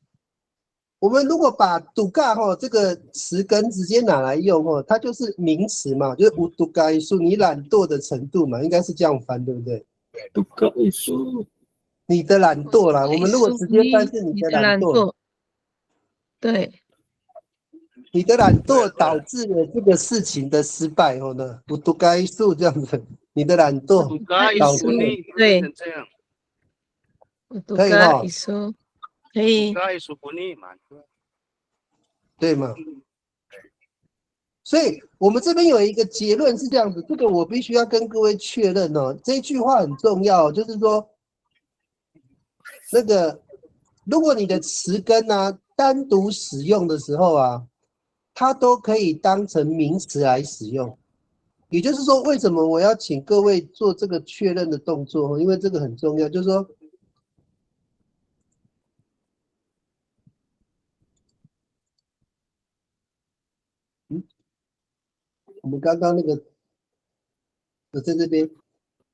我们如果把杜嘎哈这个词根直接拿来用哈，它就是名词嘛，就是无杜嘎艺术，你懒惰的程度嘛，应该是这样翻，对不对？都可以说，你的懒惰啦，我们如果直接翻是你你的的懒惰，懒惰，对，你的懒惰导致了这个事情的失败后呢，无杜嘎艺术这样子，你的懒惰不该导致说你对变成这样，我都该可以哈一，说，可以不，该说不你嘛，对吗？所以我们这边有一个结论是这样子，这个我必须要跟各位确认哦。这句话很重要，就是说，那个如果你的词根啊单独使用的时候啊，它都可以当成名词来使用。也就是说，为什么我要请各位做这个确认的动作？因为这个很重要，就是说，我们刚刚那个我在这边。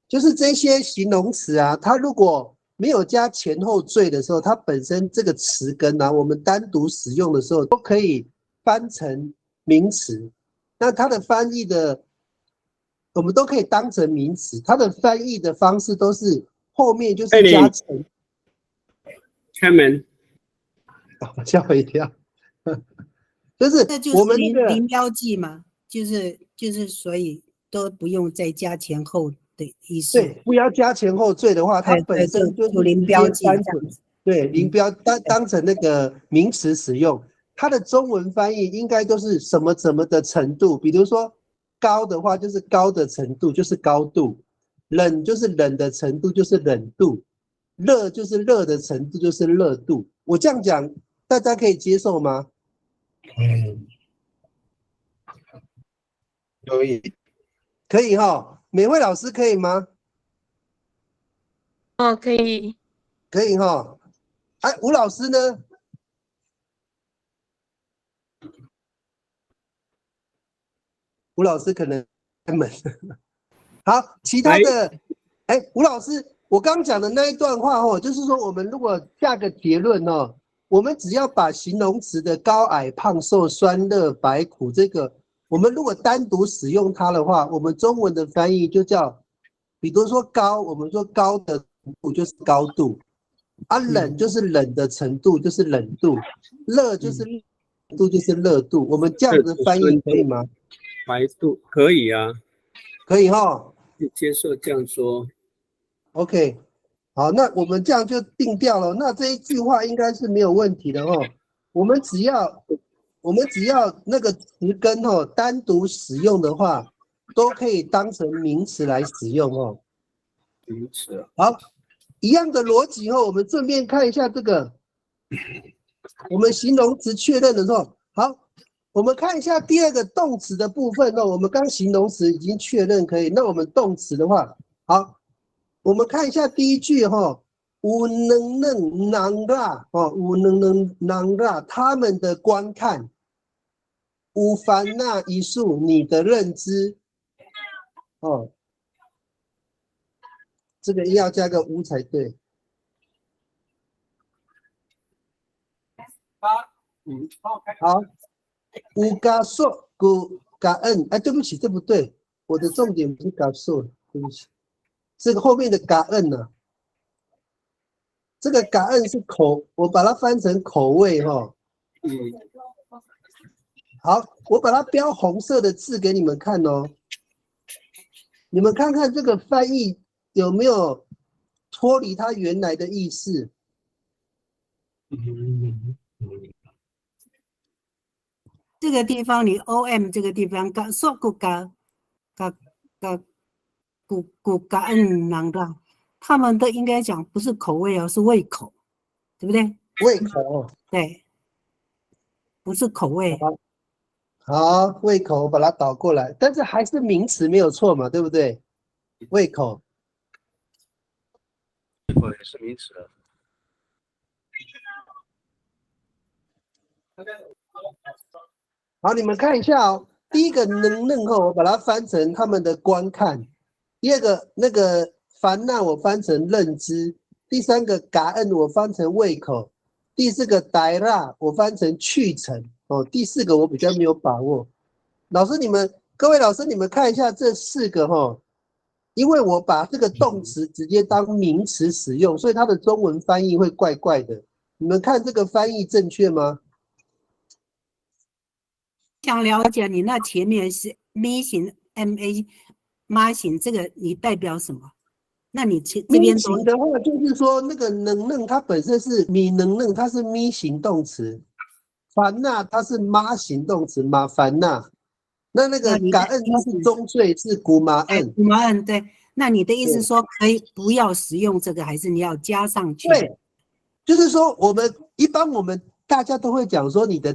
就是这些形容词啊，它如果没有加前后缀的时候，它本身这个词根啊，我们单独使用的时候都可以翻成名词。那它的翻译的，我们都可以当成名词。它的翻译的方式都是后面就是加成。开门，吓我一跳，就是这就是我们那个零标记嘛，就是所以都不用再加前后的意思。对，不要加前后缀的话，它对本身就就是直零标记接翻成这样子。对，零标当成那个名词使用，它的中文翻译应该都是什么什么的程度，比如说高的话就是高的程度，就是高度；冷就是冷的程度，就是冷度；热就是热的程度，就是热度。我这样讲，大家可以接受吗？可以，可以哈，美惠老师可以吗？哦，可以，可以哈。哎，吴老师呢？吴老师可能开门。好，其他的，哎，吴老师，我刚讲的那一段话哦，就是说我们如果下个结论哦，我们只要把形容词的高矮胖瘦酸热白苦这个，我们如果单独使用它的话，我们中文的翻译就叫，比如说高，我们说高的程度就是高度，啊，冷就是冷的程度就是冷度，热就是热度就是热度，我们这样的翻译可以吗？白度可以啊，可以哈。接受这样说。OK， 好，那我们这样就定掉了。那这一句话应该是没有问题的哦。我们只要那个词根哦单独使用的话，都可以当成名词来使用哦。名词啊，好，一样的逻辑哦，我们顺便看一下这个，我们形容词确认的时候，好。我们看一下第二个动词的部分哦，我们刚形容词已经确认可以，那我们动词的话，好，我们看一下第一句哈，有能人啦哦，有能人啦，他们的观看，有凡那一术你的认知，哦，这个要加个无才对。好。有加索古加恩，哎，对不起，这不对，我的重点不是加索，对不起，这个后面的加恩呢？这个加恩是口，我把它翻成口味哈。好，我把它标红色的字给你们看哦。你们看看这个翻译有没有脱离它原来的意思？这个地方你 OM 这个地方感受过感恩人的，他们都应该讲不是口味哦，是胃口，对不对？胃口。对，不是口味。好，胃口我把它倒过来，但是还是名词没有错嘛，对不对？胃口。胃口也是名词。好，你们看一下哦，第一个能弄后，我把它翻成他们的观看；第二个那个烦恼，我翻成认知；第三个感恩，我翻成胃口；第四个呆辣，我翻成去程。哦，第四个我比较没有把握。老师，各位老师，你们看一下这4个哈，因为我把这个动词直接当名词使用，所以它的中文翻译会怪怪的。你们看这个翻译正确吗？想了解你那前面是 M 型 MA 型，这个你代表什么？那你这边咪型的话，就是说那个能它本身是米能，它是咪型动词；烦恼它是妈型动词，马烦恼。那个感恩它是中缀，是古马恩。古马恩对。那你的意思说可以不要使用这个，还是你要加上去？对，就是说我们大家都会讲说你的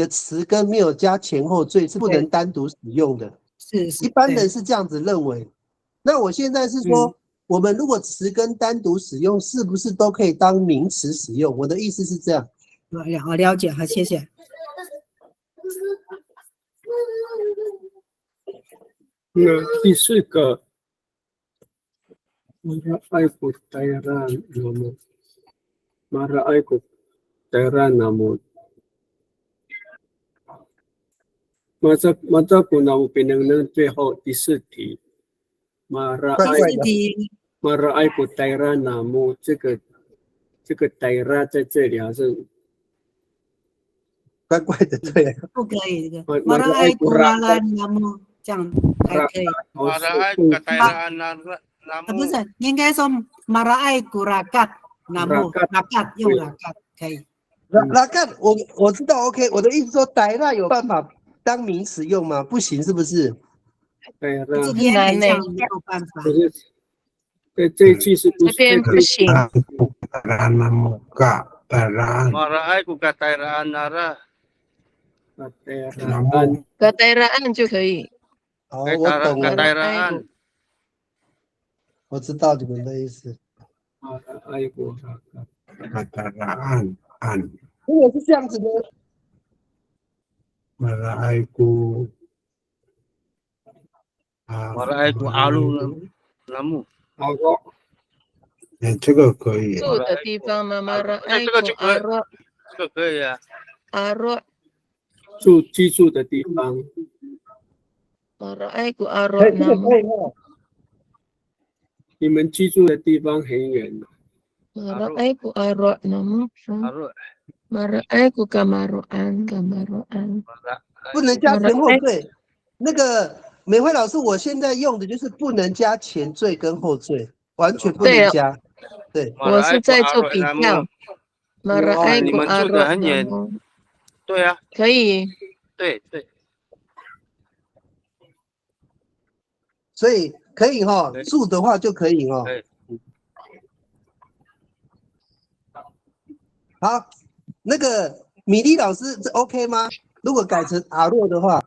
词根没有加前后缀是不能单独使用的。是一般人是这样子认为。那我现在是说，我们如果词根单独使用，是不是都可以当名词使用？我的意思是这样。好，了解，好，谢谢。那第4个，Mara'aiku tayran namu. Mara'aiku tayran namu. Mata namu pinang 最后第4题。Mara'aiku tayran namu 这个 tayran 在这里好像怪怪的，对。不可以这个。Mara'aiku tayran namu 这样还可以。Mara'aiku tayran namu 不是，应该说 Mara'aiku rakat namu rakat 用 rakat 可以。rakat 我知道 OK， 我的意思说呆辣有办法当名词用吗？不行，是不是？对，这边好像没有办法。这一句是不是？这边不行。Mara'aiku tayran nara. Katairaan 就可以。好，我懂了。Katairaan. 我知道你们的意思。如果是这样子呢？Mara'aiku alu namu. 这个可以。住的地方吗？Mara'aiku aro。这个可以啊。aro。居住的地方。Mara'aiku aro 这个可以哦。你们居住的地方很远。Mara'aiku aro namu. Mara'aiku kamaroan。不能加前后缀。那个美惠老师，我现在用的就是不能加前缀跟后缀，完全不能加。对，我是在做比较。你们住得很远。对啊。可以。对。所以可以哈，住的话就可以哈。好，那个米粒老师这 OK 吗？如果改成阿洛的话，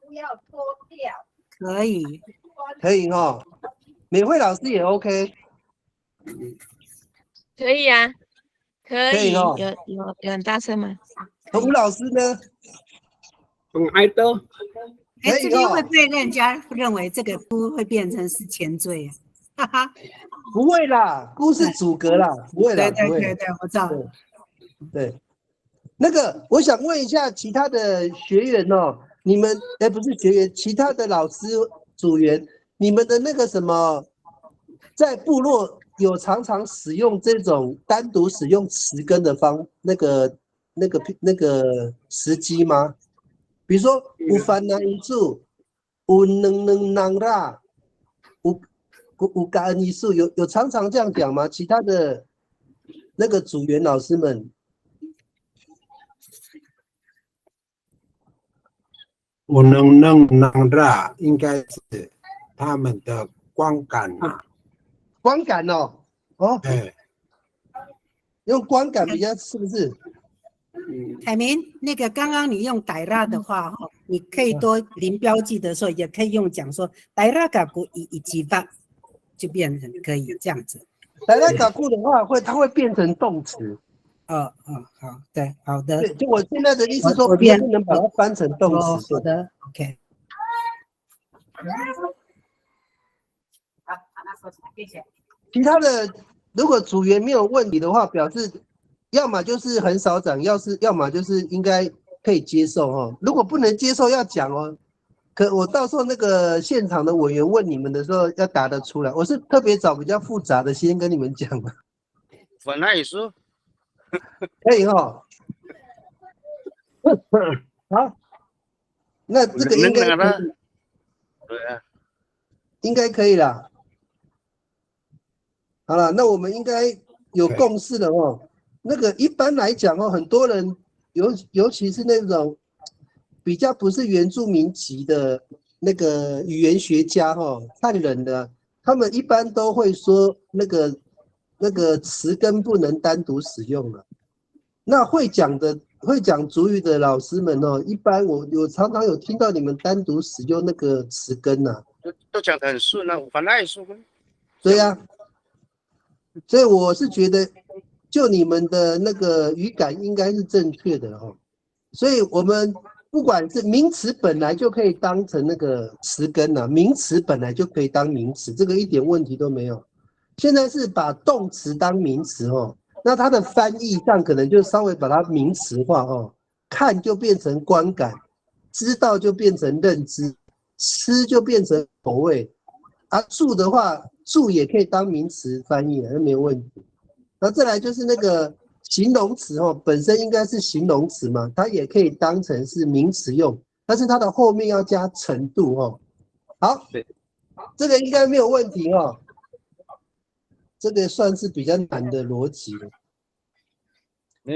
不要脱掉。可以。可以哈。美惠老师也 OK。可以啊，可以。哦、有很大声吗？吴老师呢？很爱豆。这边会被人家认为这个“孤”会变成是前缀啊，哈哈。不会啦，“孤”是主格啦，不会啦。对，我知道。对，那个我想问一下其他的学员哦，你们不是学员，其他的老师组员，你们的那个什么，在部落有常常使用这种单独使用词根的那个时机吗？比如说有烦恼一数，有能啦，有感恩一数，有常常这样讲吗？其他的那个组员老师们，我能啦，应该是他们的观感啊。观感哦，用观感比较是不是？海明，那个刚刚你用逮拉的话，你可以多临标记的时候，也可以用讲说逮拉嘎古以及吧，就变成可以这样子。逮拉嘎古的话它会变成动词，好，对，好的，对，就我现在的意思说，不我变能把它翻成动哦，词。好的 ，OK。其他的，如果组员没有问题的话，表示要么就是很少讲，要么就是应该可以接受哦。如果不能接受要讲哦。可我到时候那个现场的委员问你们的时候要答得出来。我是特别找比较复杂的先跟你们讲的。本来也是。可以哈。好，那这个应该可以。对啊，应该可以啦。好了，那我们应该有共识了哦。那个一般来讲哦，很多人尤其是那种比较不是原住民籍的那个语言学家哦，汉人的，他们一般都会说那个词根不能单独使用了。那会讲族语的老师们哦，一般我常常有听到你们单独使用那个词根呐、都讲得很顺啊，本来也是。对呀、所以我是觉得，就你们的那个语感应该是正确的哦。所以我们不管是名词本来就可以当成那个词根啊，名词本来就可以当名词，这个一点问题都没有。现在是把动词当名词哦，那它的翻译上可能就稍微把它名词化哦，看就变成观感，知道就变成认知，吃就变成口味，啊住的话，住也可以当名词翻译的，那没有问题。然后再来就是那个形容词哦，本身应该是形容词嘛，它也可以当成是名词用，但是它的后面要加程度哦。好，这个应该没有问题哦。这个算是比较难的逻辑了。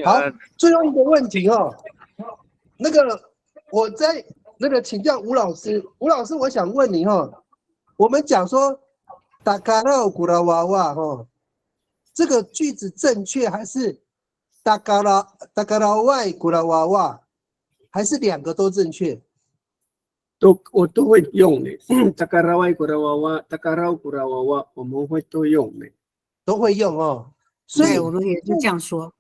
好，最后一个问题哦，那个我在那个请教吴老师，吴老师，我想问你哦，我们讲说达卡拉古拉娃娃哦，这个句子正确还是达卡拉外古拉娃娃，还是两个都正确？我都会用的。达卡拉外古拉娃娃，达卡拉古拉娃娃，我们会都用的。都会用哦，所以我们也就这样说。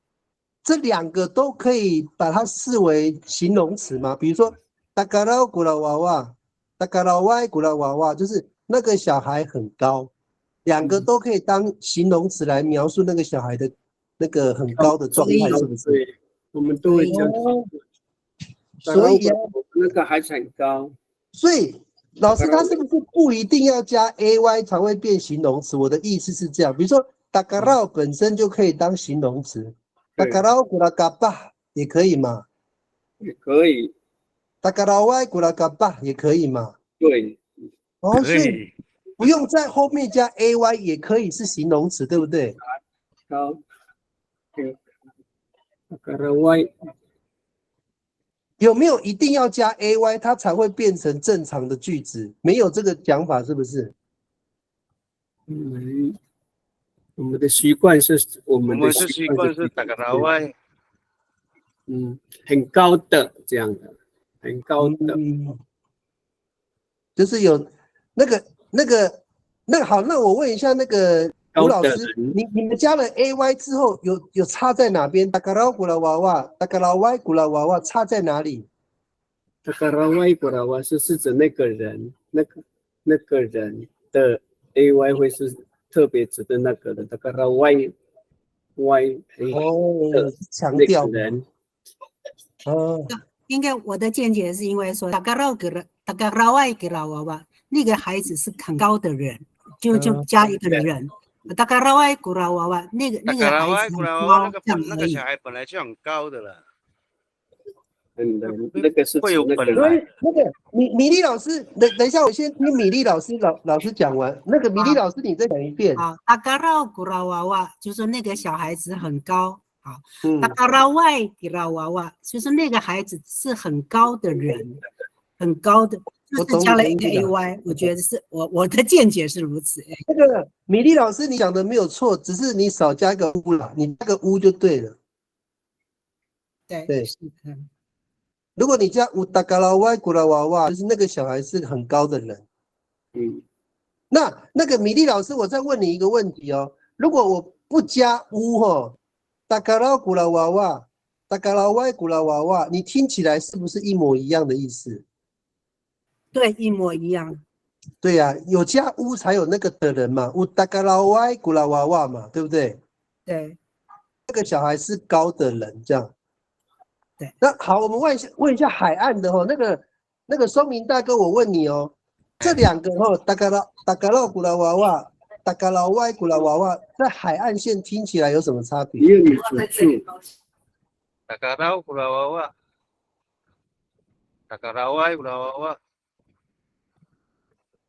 这两个都可以把它视为形容词吗？比如说达卡拉古拉娃娃，达卡拉外古拉娃娃，就是那个小孩很高，两个都可以当形容词来描述那个小孩的那个很高的状态，是不是？对，我们都会这样。所以啊，那个还是很高。所以老师他是不是不一定要加 ay 才会变形容词？我的意思是这样，比如说达卡拉本身就可以当形容词，达卡拉古拉嘎巴也可以嘛？也可以。达卡拉外古拉嘎巴也可以嘛？对。哦，所以不用在后面加 ay 也可以是形容词，对不对？好。达卡拉外。有没有一定要加 ay 它才会变成正常的句子？没有这个讲法是不是？我们的习惯是我们的习惯是达卡拉外，很高的这样的，很高的，就是有那个好，那我问一下那个吴老师，你们加了 ay 之后有差在哪边？达卡拉古拉娃娃，达卡拉外古拉娃娃差在哪里？达卡拉外古拉娃是指那个人，那个人的 ay 会是特别指的那个的，达卡拉外强调人。应该我的见解是因为说达卡拉外给老娃娃那个孩子是很高的人，就加一个人。达卡拉外古拉娃娃那个孩子很高，那个小孩本来就很高的了。那个是会有本来。那个米粒老师，等一下，我先听米粒老师老师讲完。那个米粒老师，你再讲一遍。好，达卡拉古拉娃娃就是那个小孩子很高。好，达卡拉外给老娃娃就是那个孩子是很高的人，很高的，就是加了一个 ay， 我觉得是我的见解是如此。那个米粒老师，你讲的没有错，只是你少加一个乌啦，你加个乌就对了。对。如果你加乌达卡拉外古拉娃娃，就是那个小孩是很高的人。那个米粒老师，我再问你一个问题哦，如果我不加乌哦，达嘎拉古拉娃娃，达嘎拉歪古拉娃娃，你听起来是不是一模一样的意思？对，一模一样。对呀、有加乌才有那个的人嘛，乌达嘎拉歪古拉娃娃嘛，对不对？对那个小孩是高的人，这样。对。那好，我们问一下海岸的哦，那个松明大哥，我问你哦，这两个哦，达嘎拉古拉娃娃，达嘎拉歪古拉娃娃，在海岸线听起来有什么差别？没有你所住，大家老古老娃娃，大家老外古老娃娃，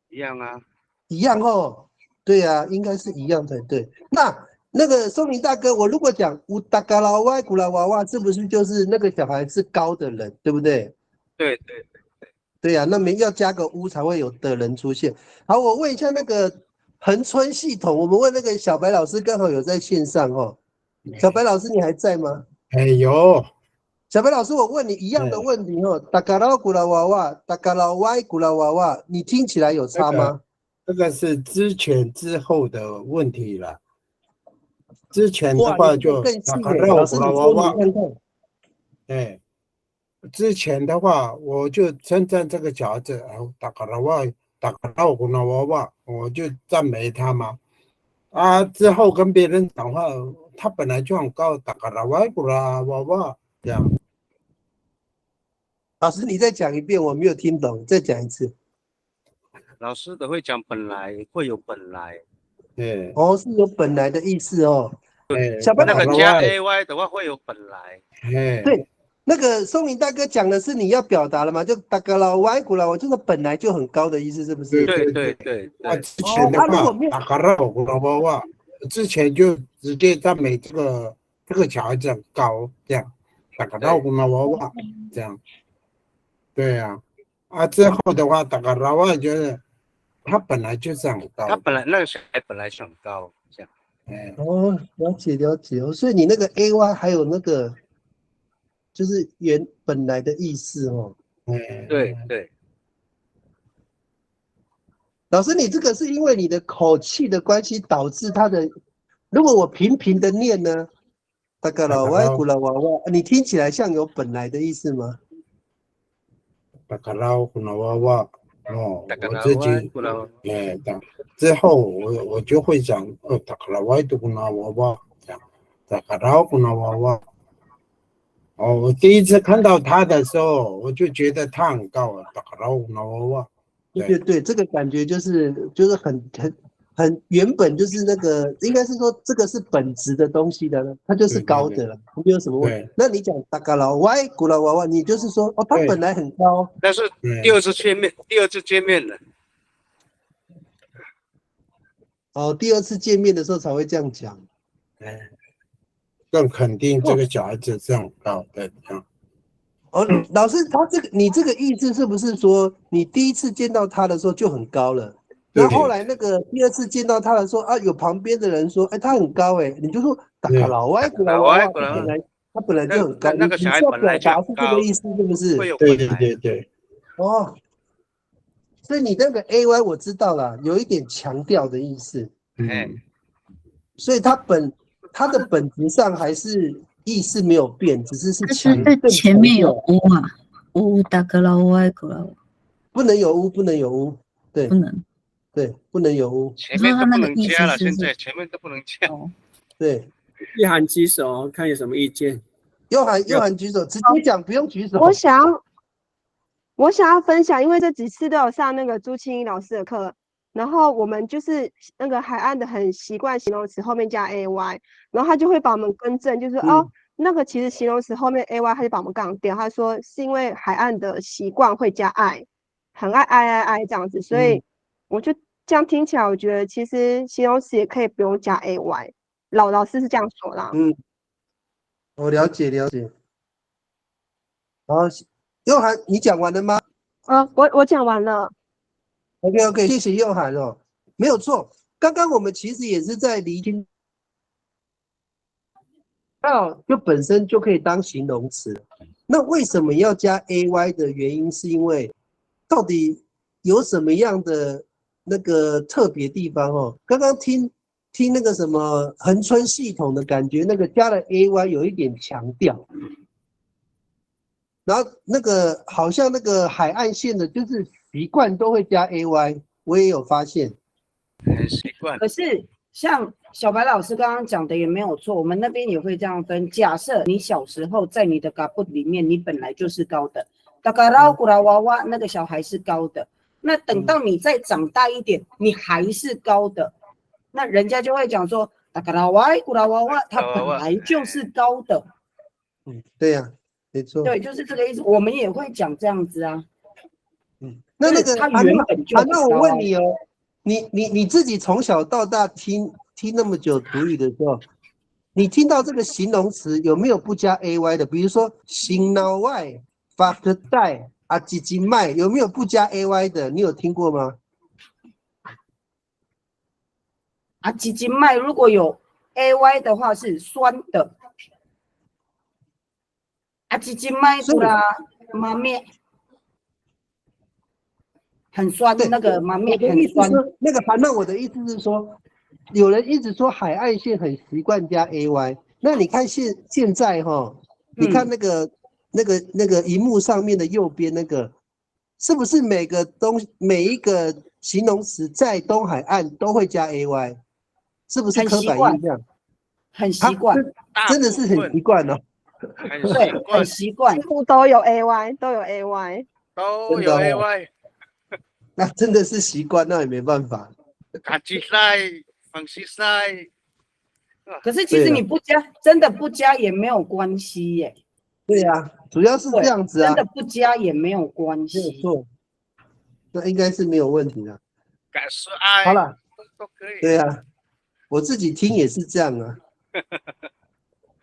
一样啊。一样哦，对呀、应该是一样才对。那个松明大哥，我如果讲乌达嘎拉歪古拉娃娃，是不是就是那个小孩是高的人，对不对？对对对，对呀、那么要加个乌才会有的人出现。好，我问一下那个恒春系统，我们问那个小白老师，刚好有在线上哦。小白老师，你还在吗？哎有，小白老师，我问你一样的问题哦。达嘎拉古拉娃娃，达嘎拉歪古拉娃娃，你听起来有差吗？这个是之前之后的问题了。之前的哇，话就你这个更细达嘎耶，拉古老师你说拉娃娃，你看看。哎，之前的话我就称赞这个小孩子，达嘎拉古拉娃娃，我就赞美他嘛。啊，之后跟别人讲话，他本来就很高，达嘎拉歪古拉娃娃这样。老师，你再讲一遍，我没有听懂，再讲一次。老师都会讲本来会有本来，哎哦，是有本来的意思哦。哎，小白老师那个加 ay 的话会有本来。哎，对，那个松明大哥讲的是你要表达了嘛？就达嘎拉歪古拉，我这个本来就很高的意思，是不是？对对对啊，对，之前的话哦啊如果没有，达嘎拉古拉娃娃，之前就直接赞美这个小孩子很高，这样，达嘎拉古拉娃娃这样。对呀，之后的话，达嘎拉娃就是他本来就是很高他，本来那个小孩本来就很高，这样。哎，哦，了解了解哦，所以你那个 AY 还有那个就是本来的意思哦。哎，对对，老师，你这个是因为你的口气的关系导致他的，如果我平平的念呢，达嘎拉歪古拉娃娃，你听起来像有本来的意思吗？达嘎拉古拉娃娃，哦，大家老我自己外古老，哎，之后我就会讲，达嘎拉歪古拉娃娃这样，达嘎拉古拉娃娃。哦，我第一次看到他的时候，我就觉得他很高啊，达嘎拉古拉娃娃。对，这个感觉就是很原本就是那个，应该是说这个是本质的东西的了，它就是高的了，没有什么问题。那你讲达嘎拉歪古拉娃娃，你就是说哦，它本来很高，但是第二次见面了。哦，第二次见面的时候才会这样讲。更肯定这个小孩子是很高的这样。哦，老师，你这个意思是不是说你第一次见到他的时候就很高了？那后来那个第二次见到他的时候啊，有旁边的人说，哎，他很高哎，你就说达嘎拉歪古拉娃娃，他本来就很高，那个小孩本来就你是要表达是这个意思，是不是？对。哦，所以你那个 AY 我知道了，有一点强调的意思。所以它的本质上还是意思没有变，只是强调。前面有乌啊，乌达格拉歪古拉，不能有乌，不能有乌，对，不能，对，不能有乌。前面都不能加了，现在前面都不能加。对，一涵举手，看有什么意见。佑涵举手，直接讲，不用举手。我想要分享，因为这几次都有上那个朱清一老师的课，然后我们就是那个海岸的很习惯形容词后面加 ay， 然后他就会把我们更正，就是哦，那个其实形容词后面 ay， 他就把我们杠掉，他说是因为海岸的习惯会加 i， 很爱 i 这样子，所以我就这样听起来，我觉得其实形容词也可以不用加 ay， 老师是这样说啦。我了解。好，佑涵，你讲完了吗？我讲完了。OK， 谢谢佑涵哦，没有错。刚刚我们其实也是在厘清，就本身就可以当形容词。那为什么要加 ay 的原因，是因为到底有什么样的那个特别地方哦？刚刚听听那个什么恒春系统的感觉，那个加了 AY 有一点强调。然后那个好像那个海岸线的，就是习惯都会加 AY， 我也有发现。很习惯。可是像小白老师刚刚讲的也没有错，我们那边也会这样分。假设你小时候在你的 gabut 里面，你本来就是高的，大嘎拉古拉娃娃那个小孩是高的，那等到你再长大一点，你还是高的，那人家就会讲说，大嘎拉娃古拉娃娃他本来就是高的。对呀，没错。对，就是这个意思。我们也会讲这样子啊。那个他原本就那我问你哦，你自己从小到大听那么久族语的时候，你听到这个形容词有没有不加 AY 的？比如说心脑外、发个带啊、几斤麦，有没有不加 AY 的？你有听过吗？啊，几斤麦如果有 AY 的话是酸的。啊，几斤麦不啦，麻面很酸，那个麻面很酸。那个那我的意思是说，有人一直说海岸线很习惯加 AY， 那你看现在哈，你看那个荧幕上面的右边那个，是不是每一个形容词在东海岸都会加 AY？ 是不是刻板印象？很习惯，真的是很习惯哦。对，很习惯，都有 AY， 都有 AY， 都有 AY。那真的是习惯，那也没办法。卡基赛、放西赛。可是其实你不加，真的不加也没有关系耶。对呀，主要是这样子啊。真的不加也没有关系。没有错，那应该是没有问题的。感受爱。好了，都可以。对呀，我自己听也是这样啊。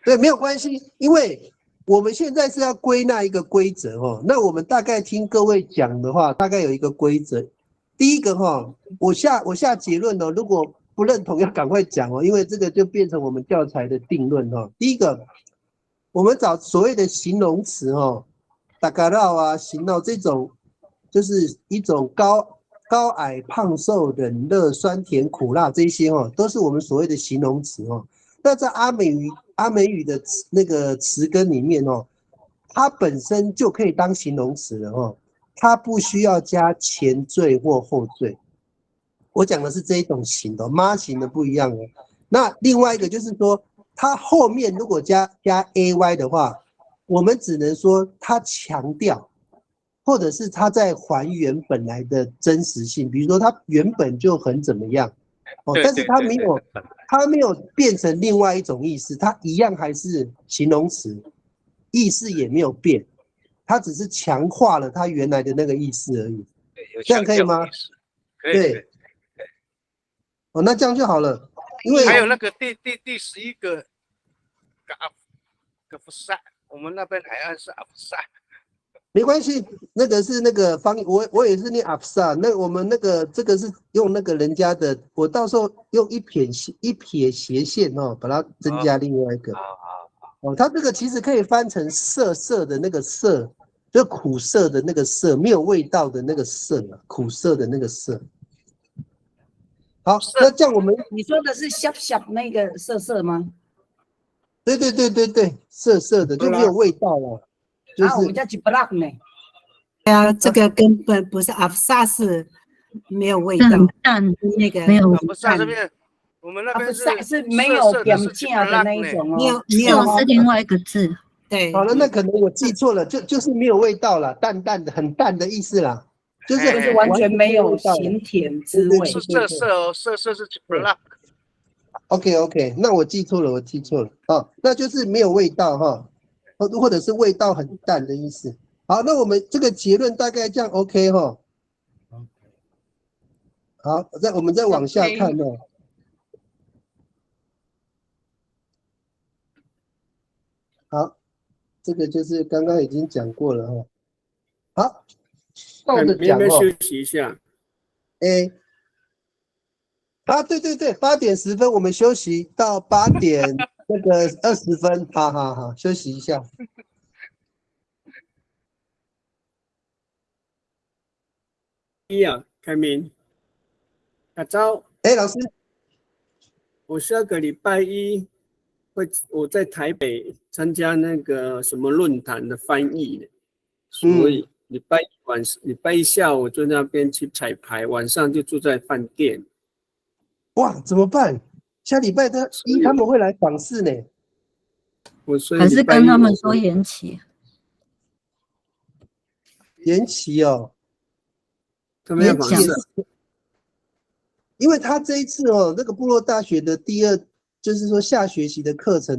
对，没有关系，因为我们现在是要归纳一个规则哦。那我们大概听各位讲的话，大概有一个规则。第一个哈，我下结论哦，如果不认同要赶快讲哦，因为这个就变成我们教材的定论哦。第一个，我们找所谓的形容词哦，大嘎绕啊、形容这种，就是一种高矮、胖瘦、冷热、酸甜苦辣这些哦，都是我们所谓的形容词哦。那在阿美语的那个词根里面哦，它本身就可以当形容词了哦，它不需要加前缀或后缀。我讲的是这一种型的，妈型的不一样哦。那另外一个就是说，它后面如果加 AY 的话，我们只能说它强调，或者是它在还原本来的真实性，比如说它原本就很怎么样哦，但是它没有变成另外一种意思，它一样还是形容词，意思也没有变，它只是强化了它原来的那个意思而已。这样可以吗？对。哦，那这样就好了，因为还有那个第11个阿夫萨，我们那边海岸是阿夫萨。没关系，那个是那个方言，我也是念阿夫萨。那我们这个是用那个人家的，我到时候用一撇斜线哦，把它增加另外一个。哦，它这个其实可以翻成涩的那个涩，就苦涩的那个涩，没有味道的那个涩啊，苦涩的那个涩。好，那这样我们你说的是shap 那个涩吗？对，涩的就没有味道了。我们叫 Jiblak 呢。对啊，这个根本不是阿夫萨，是没有味道，很淡，那个没有阿夫萨这边，我们那边是没有点酱的那一种哦。涩是另外一个字。对，好了，那可能我记错了，就是没有味道了，淡淡的，很淡的意思啦。就是完全没有咸甜滋味，是涩是 black。OK， 那我记错了，哦，那就是没有味道哈，或者是味道很淡的意思。好，那我们这个结论大概这样 OK 哈。好，我们再往下看哦。好，这个就是刚刚已经讲过了哈。好。倒着讲哦，休息一下。对，8点10分我们休息到8点20分，好，休息一下。开明，大招。老师，我下个礼拜一我在台北参加那个什么论坛的翻译呢，所以礼拜一下午就那边去彩排，晚上就住在饭店。哇，怎么办？下礼拜他们会来访视呢。还是跟他们说延期哦。他们要访视，因为他这一次那个部落大学的第二，就是说下学期的课程，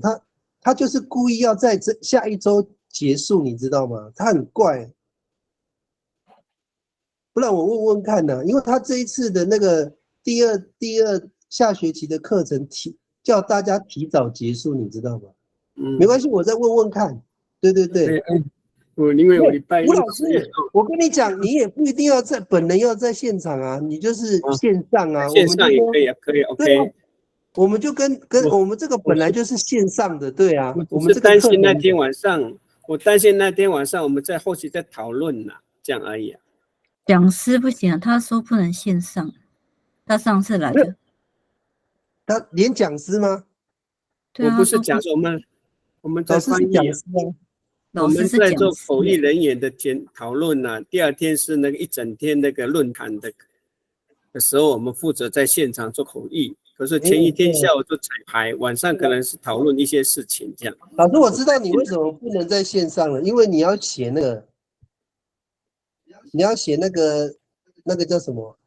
他就是故意要在下一周结束，你知道吗？他很怪，不然我问问看呢，因为他这一次的那个第二下学期的课程叫大家提早结束，你知道吗？没关系，我再问问看。对。因为我礼拜一吴老师，我跟你讲，你也不一定要本人要在现场啊，你就是线上啊，线上也可以啊，可以 OK。我们就跟我们这个本来就是线上的，对啊。我们是担心那天晚上，我担心那天晚上我们在后续再讨论啦，这样而已啊。讲师不行啊，他说不能线上，他上次来的。他连讲师吗？对啊，我不是讲说我们在翻译啊。我们在做口译人员的讨论呢，第二天是那个一整天那个论坛的时候，我们负责在现场做口译。可是前一天下午做彩排，晚上可能是讨论一些事情这样。老师，我知道你为什么不能在线上了，因为你要写那个叫什么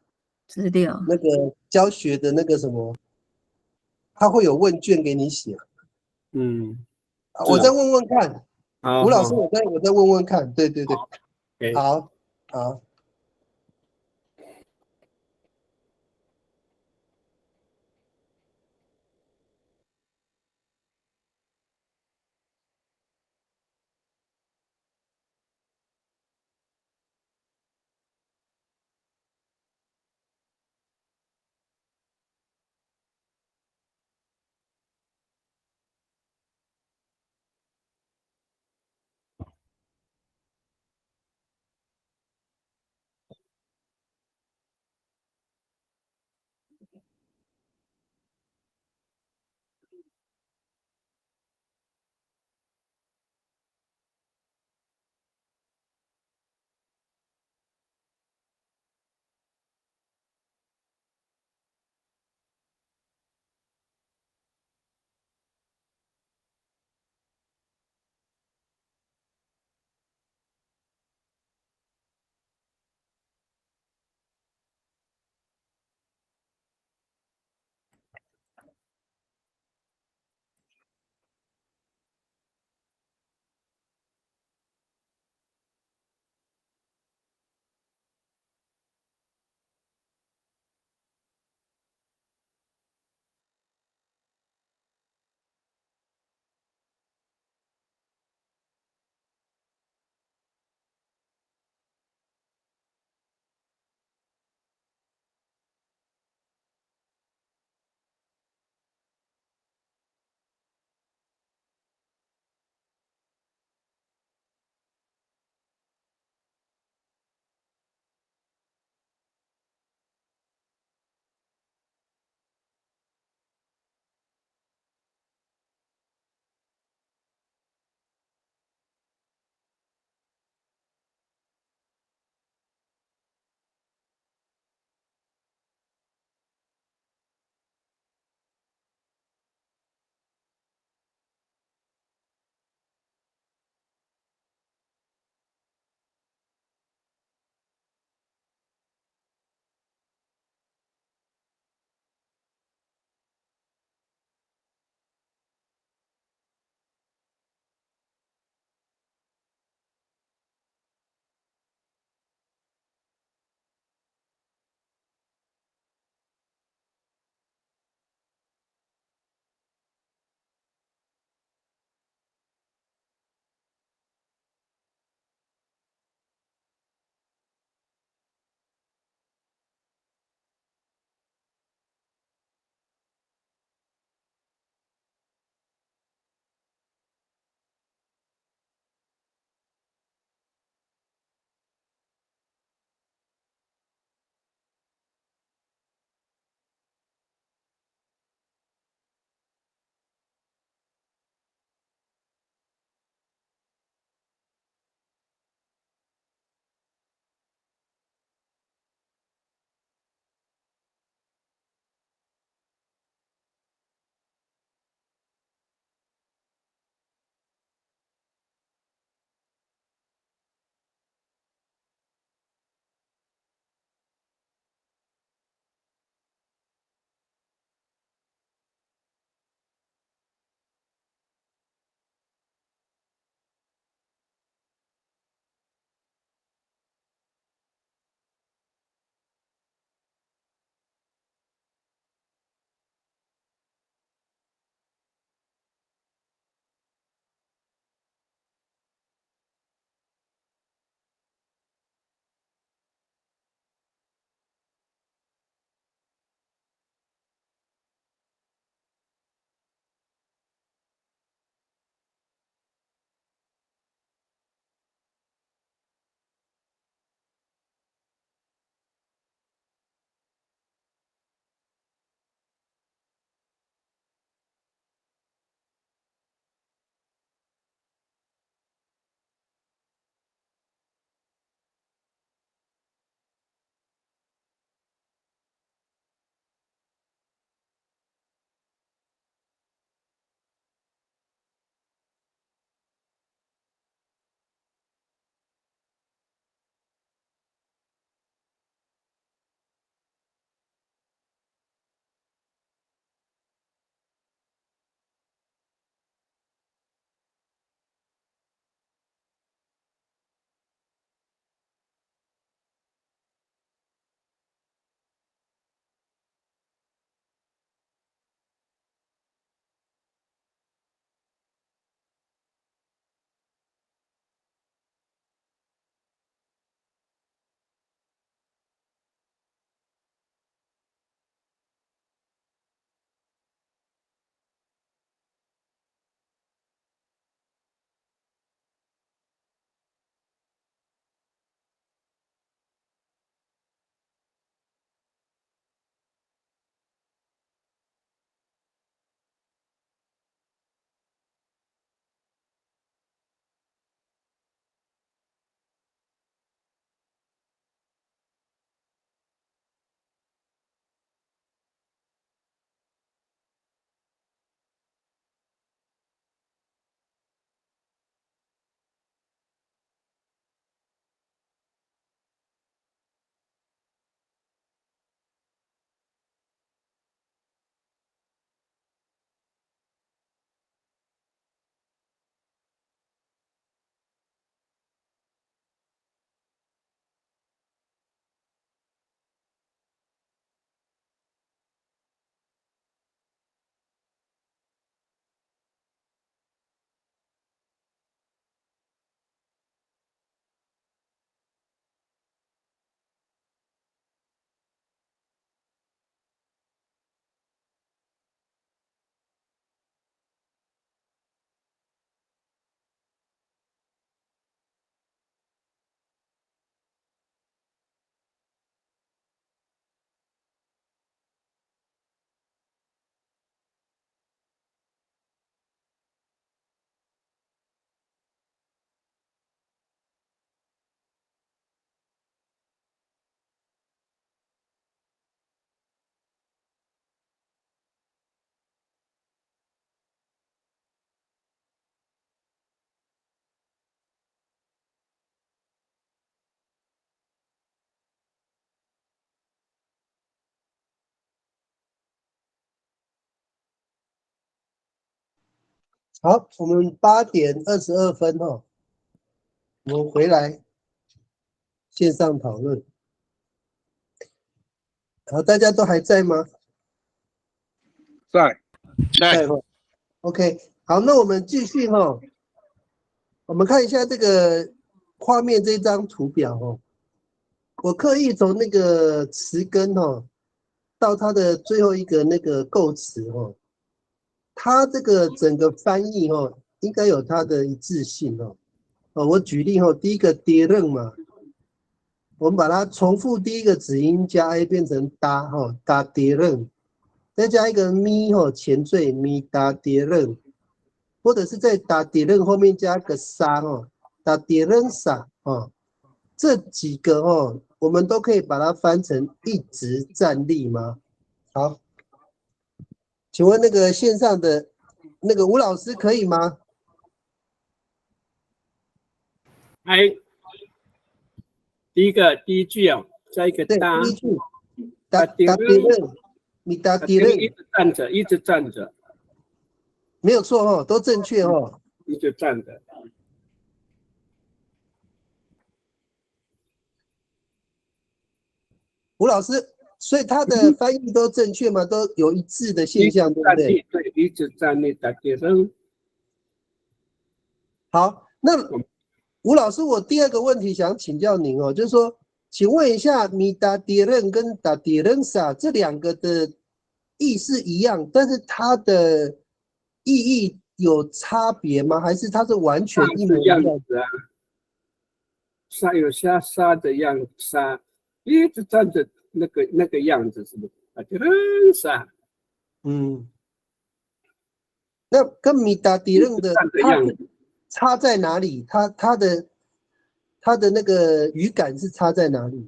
资料，那个教学的那个什么，他会有问卷给你写。我再问问看。吴老师，我再问问看，对，好。好，我们8:22哦，我们回来线上讨论。好，大家都还在吗？在在哦。OK， 好，那我们继续哦。我们看一下这个画面这张图表哦。我刻意从那个词根哦，到它的最后一个那个构词哦，它这个整个翻译哦，应该有它的一致性哦。我举例哦，第一个跌楞嘛，我们把它重复第一个子音加 a 变成哒哈，哒跌楞，再加一个咪哈前缀咪哒跌楞，或者是在哒跌楞后面加个沙哈，哒跌楞沙哈，这几个哦，我们都可以把它翻成一直站立吗？好，请问那个线上的那个吴老师可以吗？第一句哦，加一个对，哒，第一句哒跌楞，咪哒跌楞，一直站着，没有错哦，都正确哦。一直站着。吴老师，所以他的翻译都正确吗？都有一致的现象，对不对？对，一直站立打跌楞。好，那吴老师，我第二个问题想请教您哦，就是说，请问一下，米达跌楞跟达跌楞萨这两个的意思一样，但是它的意义有差别吗？还是它是完全一模一样的啊？沙有沙的样子，沙一直站着那个样子，是不是？打跌楞沙。那跟米达跌楞的差在哪里？它的那个语感是差在哪里？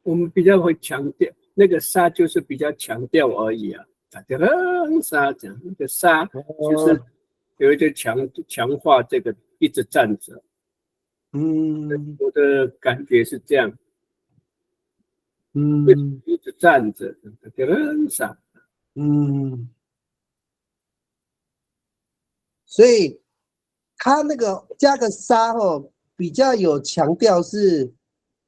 我们比较会强调那个沙，就是比较强调而已啊。打跌楞沙讲那个沙，就是有一点强化这个一直站着。我的感觉是这样。一直站着，打跌楞沙。所以他那个加个沙哦，比较有强调是，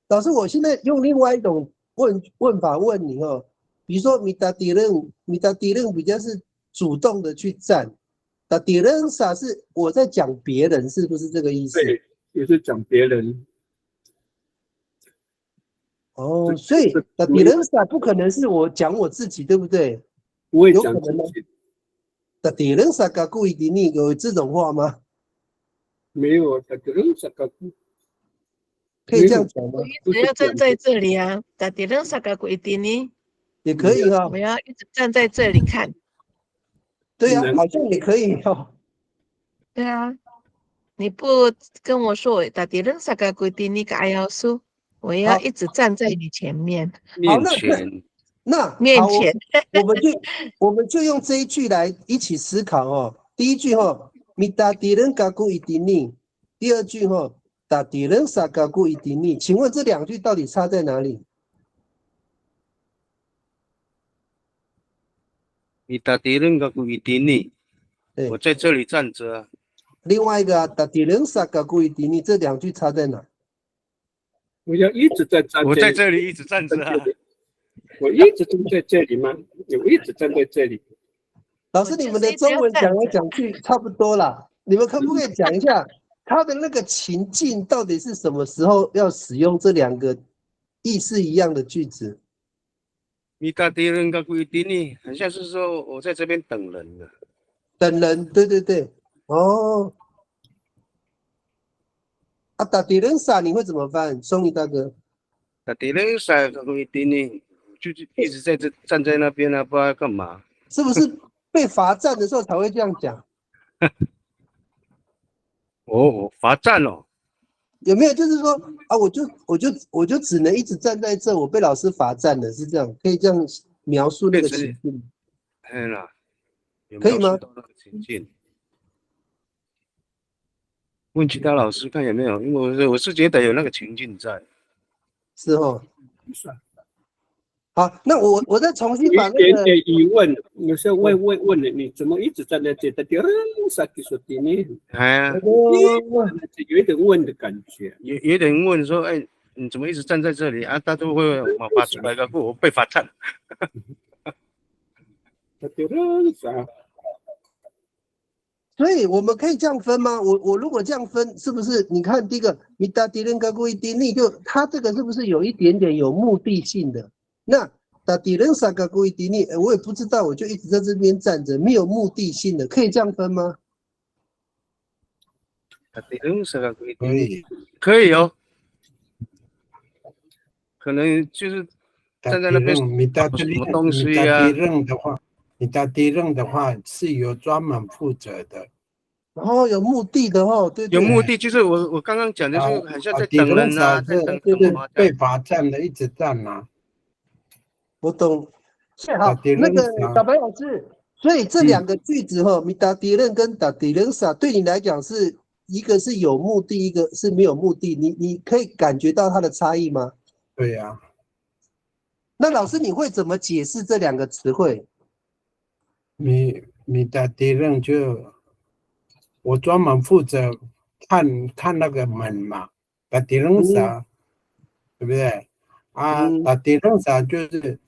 老师，我现在用另外一种问法问你哦，比如说米达迪楞比较是主动的去站，达迪楞萨是我在讲别人，是不是这个意思？对，也是讲别人。哦，所以达迪楞萨不可能是我讲我自己，对不对？不会讲自己。达迪楞萨嘎故意的你有这种话吗？没有，达迪楞萨嘎故。可以这样讲吗？我要站在这里啊，达迪楞萨嘎古伊迪尼也可以哈。我要一直站在这里看。对啊，好像也可以哦。对啊，你不跟我说达迪楞萨嘎古伊迪尼个爱要说，我要一直站在你前面。面前。面前，我们就用这一句来一起思考哦。第一句哈，米达迪人嘎古伊迪尼；第二句哈，达迪人萨嘎古伊迪尼。请问这两句到底差在哪里？米达迪人嘎古伊迪尼，我在这里站着。另外一个达迪人萨嘎古伊迪尼，这两句差在哪？我要一直在站。我在这里一直站着啊。我一直站在这里吗？我一直站在这里。老师，你们的中文讲来讲去差不多啦，你们可不可以讲一下他的那个情境到底是什么时候要使用这两个意思一样的句子？米达迪人嘎古伊迪尼，很像是说我在这边等人的。等人，对对对，哦。啊，达迪人萨你会怎么翻？松宇大哥。达迪人萨嘎古伊迪尼。就一直在这站在那边啊，不知道干嘛。是不是被罚站的时候才会这样讲？哦，罚站哦。有没有就是说啊，我就只能一直站在这，我被老师罚站了，是这样？可以这样描述那个情境？可以吗？情境。问其他老师看有没有，因为我是觉得有那个情境在。是哦。好，那我再重新有把那个一点点疑问，有时候问了，你怎么一直站在这？sakit seperti ini，哎呀，有一点问的感觉。有点问说，哎，你怎么一直站在这里啊？他都会马发出来个，我被罚站。所以我们可以这样分吗？我如果这样分，是不是你看第一个米达迪伦跟故意迪尼，就他这个是不是有一点点有目的性的？那达迪伦萨跟故意迪尼，我也不知道，我就一直在这边站着，没有目的性的，可以这样分吗？可以哦，可能就是站在那边米达迪什么东西啊？米达迪任的话是有专门负责的。然后有目的的哦，对，有目的就是我刚刚讲的，就是好像在等人啊，在等什么被罚站的，一直站啊。我懂。好，那个小白老师，所以这两个句子哈，米达迪任跟达迪任萨，对你来讲是一个是有目的，一个是没有目的，你可以感觉到它的差异吗？对呀。那老师你会怎么解释这两个词汇？米达迪任就。我专门负责看那个门嘛，达迪任萨，对不对？啊，达迪任萨就是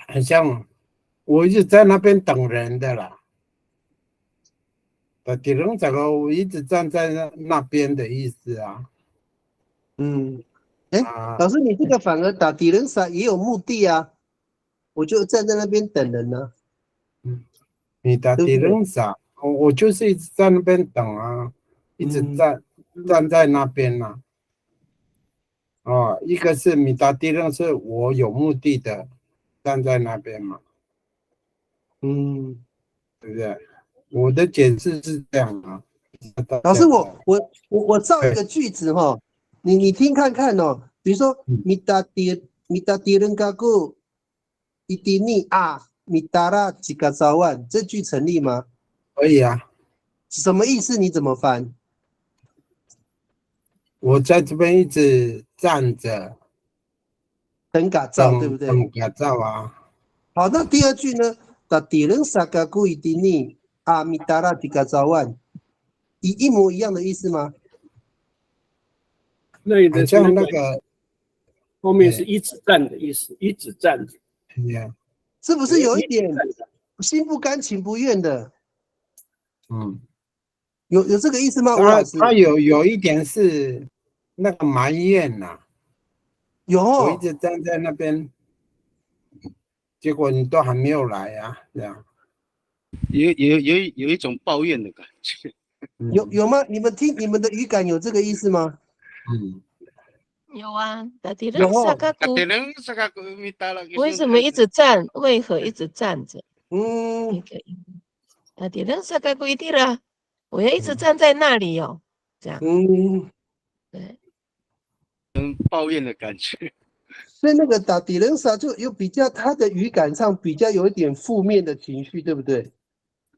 很像我一直在那边等人的啦。达迪任萨我一直站在那边的意思啊。老师你这个反而达迪任萨也有目的啊，我就站在那边等人呢。你达迪任萨。我就是一直在那边等啊，一直站在那边啊。哦，一个是米达迪任是我有目的的站在那边嘛，对不对？我的解释是这样啊。老师，我造一个句子哈，你听看看哦，比如说米达迪任嘎古伊迪尼啊米达拉几个早晚，这句成立吗？可以啊。什么意思？你怎么翻？我在这边一直站着，等改造，对不对？等改造啊。好，那第二句呢？达迪任萨嘎古伊迪尼阿米达拉几个早晚，一模一样的意思吗？那像那个后面是一直站的意思，一直站着。是不是有一点心不甘情不愿的？有这个意思吗？吴老师，他有一点是那个埋怨呐。有，我一直站在那边，结果你都还没有来啊，这样。有一种抱怨的感觉。有吗？你们听你们的语感有这个意思吗？有啊，达迪任萨嘎古，为什么一直站？为何一直站着？达迪任萨嘎古伊蒂拉，我要一直站在那里哦，这样。对，抱怨的感觉。所以那个达迪任萨就有比较，他的语感上比较有一点负面的情绪，对不对？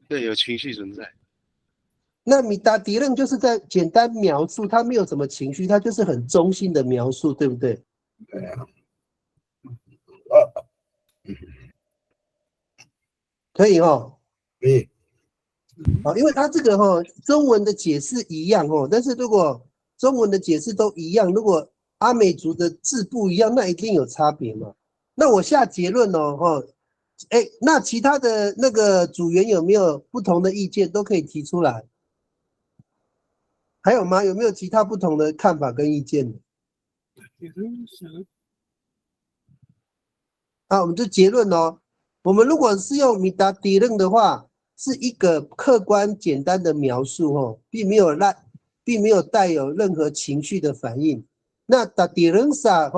对，有情绪存在。那米达迪任就是在简单描述，他没有什么情绪，他就是很中性的描述，对不对？对啊。可以哦。可以。因为他这个中文的解释一样但是如果中文的解释都一样，如果阿美族的字不一样，那一定有差别嘛。那我下结论那其他的那个组员有没有不同的意见，都可以提出来。还有吗？有没有其他不同的看法跟意见？我们就结论我们如果是用米达迪任的话，是一个客观简单的描述并没有带有任何情绪的反应。那达迪任萨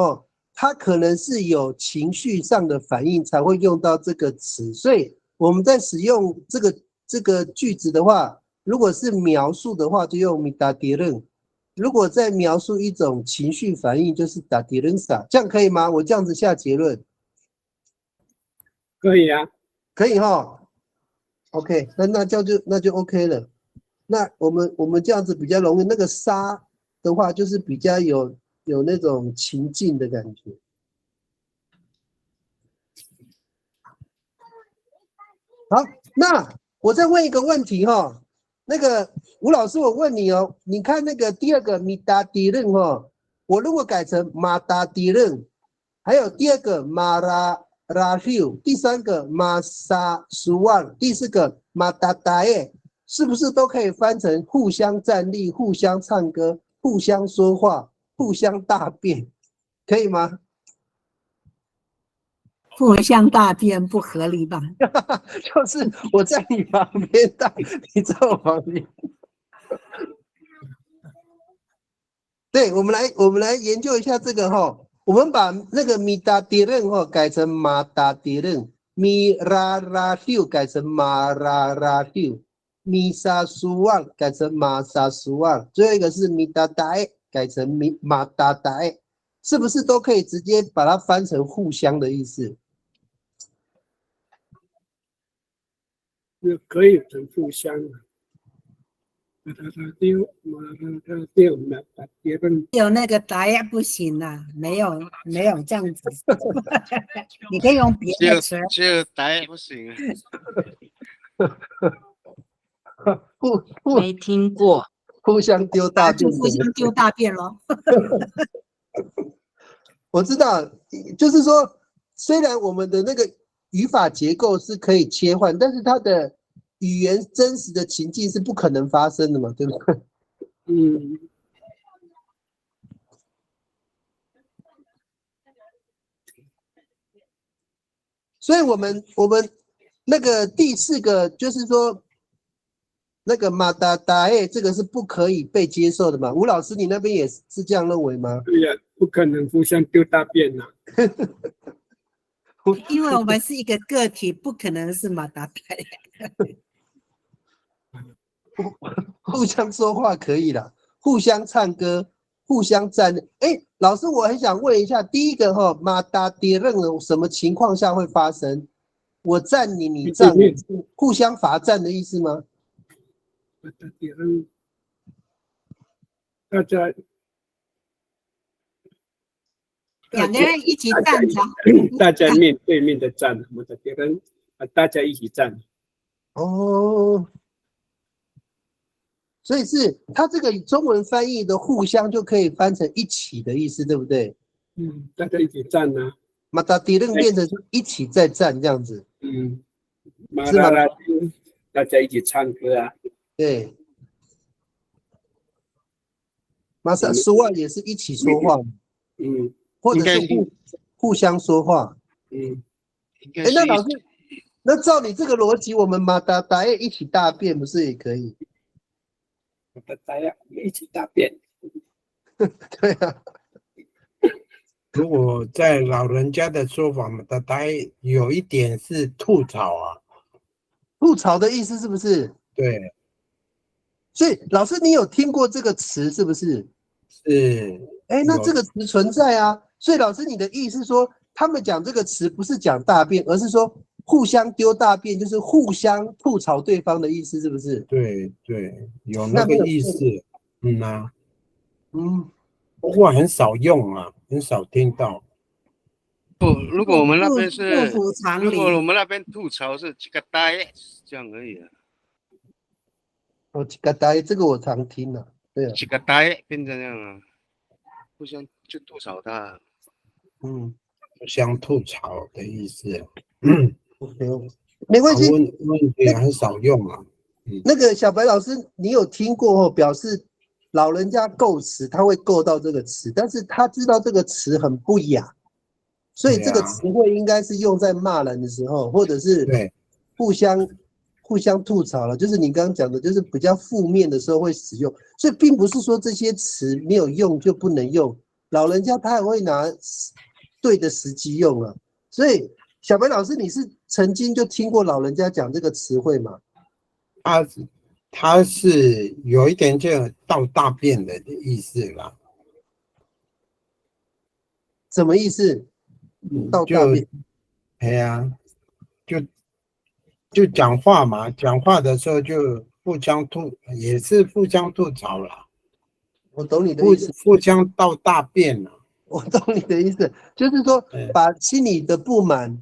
它可能是有情绪上的反应才会用到这个词，所以我们在使用这个句子的话，如果是描述的话，就用米达迪任；如果在描述一种情绪反应，就是达迪任萨。这样可以吗？我这样子下结论。可以啊，可以OK， 那就 OK 了。那我们这样子比较容易。那个沙的话，就是比较有有那种情境的感觉。好，那我再问一个问题哈，那个吴老师，我问你哦，你看那个第二个米达迪任哈，我如果改成马达迪任，还有第二个马拉休，第三个马萨苏旺，第四个马达达耶，是不是都可以翻成互相站立、互相唱歌、互相说话、互相大便，可以吗？互相大便不合理吧？就是我在你旁边大，你在我旁边。对，我们来研究一下这个哈。我们把那个米达迪任哈改成马达迪任，米拉休改成马拉休，米萨苏旺改成马萨苏旺，最后一个是米达达埃改成马达达埃，是不是都可以直接把它翻成互相的意思？可以很互相的。有那个答也不行啊，没有这样子，你可以用别的词。只有答也不行。没听过，互相丢大便，就互相丢大便咯。我知道，就是说，虽然我们的那个语法结构是可以切换，但是它的语言真实的情境是不可能发生的嘛，对不对？嗯。所以我们那个第四个就是说，那个马达达诶，这个是不可以被接受的嘛？吴老师，你那边也是这样认为吗？对呀，不可能互相丢大便呐。因为我们是一个个体，不可能是马达达。互相说话可以啦，互相唱歌，互相站。哎，老师，我很想问一下，第一个哈，马达迪任什么情况下会发生？我站你，你站我，互相罚站的意思吗？马达迪任，大家两个人一起站着，大家面对面的站，马达迪任大家一起站。哦。所以是它这个中文翻译的互相就可以翻成一起的意思，对不对？嗯，大家一起站呢。马达迪任变成一起再站这样子。嗯，马拉大家一起唱歌啊。对。马萨苏万也是一起说话。嗯。或者是互相说话。嗯。哎，那老师，那照你这个逻辑，我们马达达耶一起大便不是也可以？大家一起大便。对啊。如果在老人家的说法嘛，他有一点是吐槽啊。吐槽的意思是不是？对。所以老师，你有听过这个词是不是？是。哎，那这个词存在啊。所以老师，你的意思是说，他们讲这个词不是讲大便，而是说互相丢大便，就是互相吐槽对方的意思，是不是？对对，有那个意思。嗯啊。嗯。不过很少用啊，很少听到。不，如果我们那边是，不符常理。如果我们那边吐槽是这个呆，这样而已啊。哦，这个呆，这个我常听啊。对啊。这个呆变成这样啊，互相就吐槽他。嗯，互相吐槽的意思。没关系。问题很少用啊。那个小白老师，你有听过后，表示老人家构词，他会构到这个词，但是他知道这个词很不雅，所以这个词汇应该是用在骂人的时候，或者是互相吐槽了，就是你刚刚讲的，就是比较负面的时候会使用，所以并不是说这些词没有用就不能用，老人家他也会拿对的时机用了。所以小白老师，你是曾经就听过老人家讲这个词汇吗？他是有一点就倒大便的意思啦。什么意思？倒大便？哎呀，就讲话嘛，讲话的时候就互相也是互相吐槽啦。我懂你的互意思，互相倒大便了。我懂你的意思，就是说把心里的不满，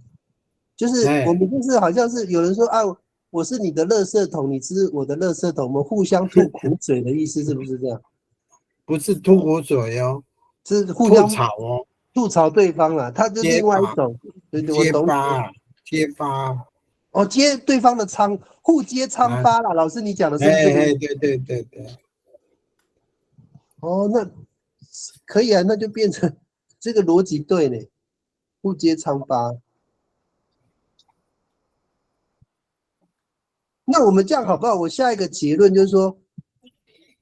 就是我们就是好像是有人说啊，我是你的垃圾桶，你是我的垃圾桶，我们互相吐苦水的意思是不是这样？不是吐苦水哦，是互相吐槽哦，吐槽对方了，他就是另外一种，对对，我揭懂你。发揭发，哦，揭对方的疮，互揭疮疤啦。老师，你讲的是不是这个意思？对对对对。哦，那可以啊，那就变成这个逻辑对呢，互揭疮疤。那我们这样好不好？我下一个结论就是说，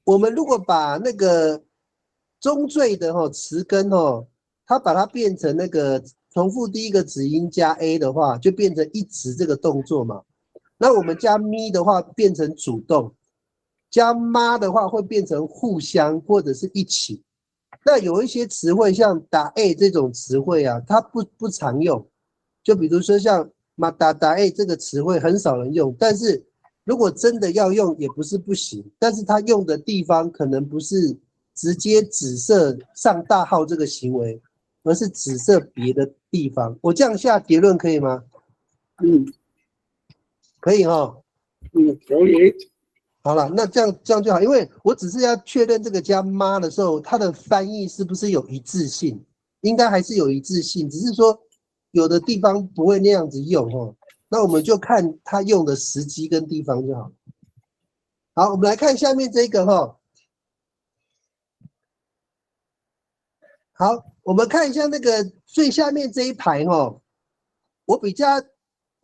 我们如果把那个中缀的词根它把它变成那个重复第一个子音加 a 的话，就变成一直这个动作嘛。那我们加咪的话变成主动，加妈的话会变成互相或者是一起。那有一些词汇像打 a 这种词汇啊，它不常用。就比如说像马打 a 这个词汇很少人用，但是如果真的要用也不是不行，但是它用的地方可能不是直接指涉上大号这个行为，而是指涉别的地方。我这样下结论可以吗？可以哈。可以。好了，那这样就好，因为我只是要确认这个加妈的时候，它的翻译是不是有一致性？应该还是有一致性，只是说有的地方不会那样子用那我们就看它用的时机跟地方就好。好，我们来看下面这个好，我们看一下那个最下面这一排我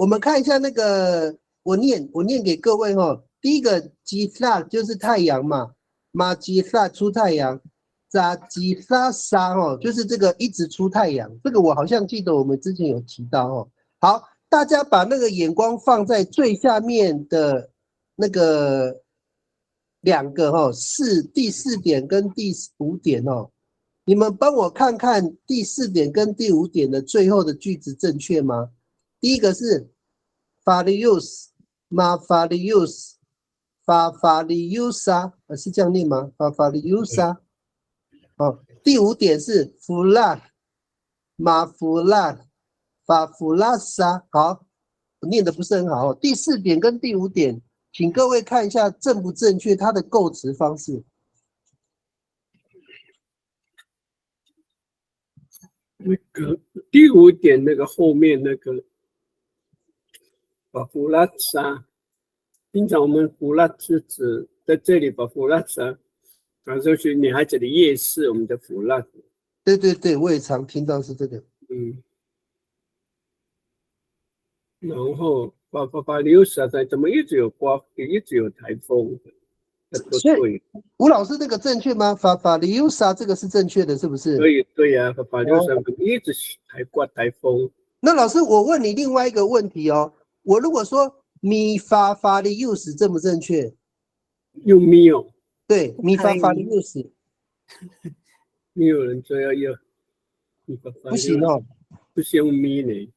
们看一下那个，我念给各位第一个吉萨就是太阳嘛，马吉萨出太阳，扎吉萨沙就是这个一直出太阳，这个我好像记得我们之前有提到好，大家把那个眼光放在最下面的那个两个第四点跟第5点你们帮我看看第4点跟第5点的最后的句子正确吗？第一个是 Farius Ma Farius Fariusa 是这样念吗？ Fariusa 第5点是 Fulat Ma Fulat Fafulasa 好，我念的不是很好第4点跟第5点请各位看一下正不正确它的构词方式。那个第5点那个后面那个把胡拉沙，平常我们胡拉是指在这里把胡拉沙，就是女孩子的夜市，我们的胡拉。对对对，我也常听到是这个。然后把流沙在怎么一直有刮，一直有台风，所以吴老师这个正确吗？法里尤沙这个是正确的，是不是？对呀，把流沙一直还刮台风。那老师，我问你另外一个问题我如果说咪法里尤斯正不正确？用咪哦。对，咪法里尤斯。没有人说要不行不是用咪呢。